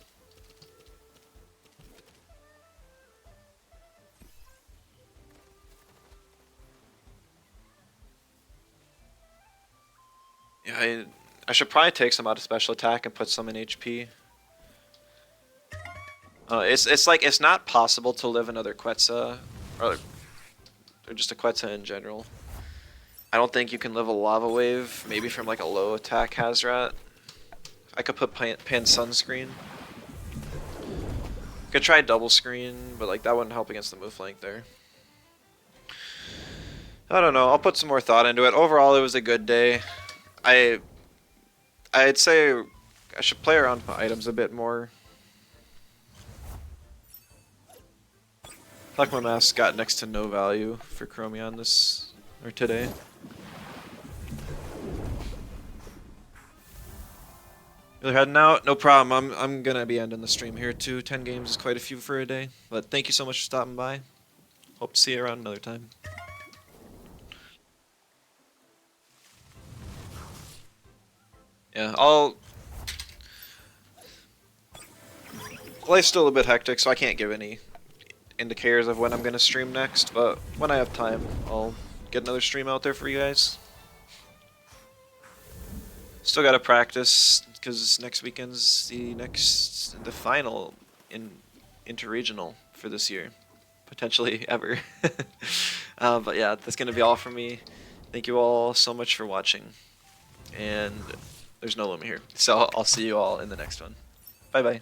Yeah, I should probably take some out of special attack and put some in HP. It's like it's not possible to live another Quetzal or just a Quetzal in general. I don't think you can live a lava wave, maybe from like a low attack Hazrat. I could put pan sunscreen. Could try double screen, but like that wouldn't help against the move flank there. I don't know, I'll put some more thought into it. Overall, it was a good day. I'd say I should play around with my items a bit more. I feel like my mask got next to no value for Chromion this or today. You're heading out? No problem. I'm gonna be ending the stream here too. 10 games is quite a few for a day. But thank you so much for stopping by. Hope to see you around another time. Yeah, life's still a bit hectic, so I can't give any indicators of when I'm gonna stream next, but when I have time, I'll get another stream out there for you guys. Still gotta practice, because next weekend's the final interregional for this year. Potentially ever. But yeah, that's gonna be all from me. Thank you all so much for watching. And there's no limit here. So I'll see you all in the next one. Bye bye.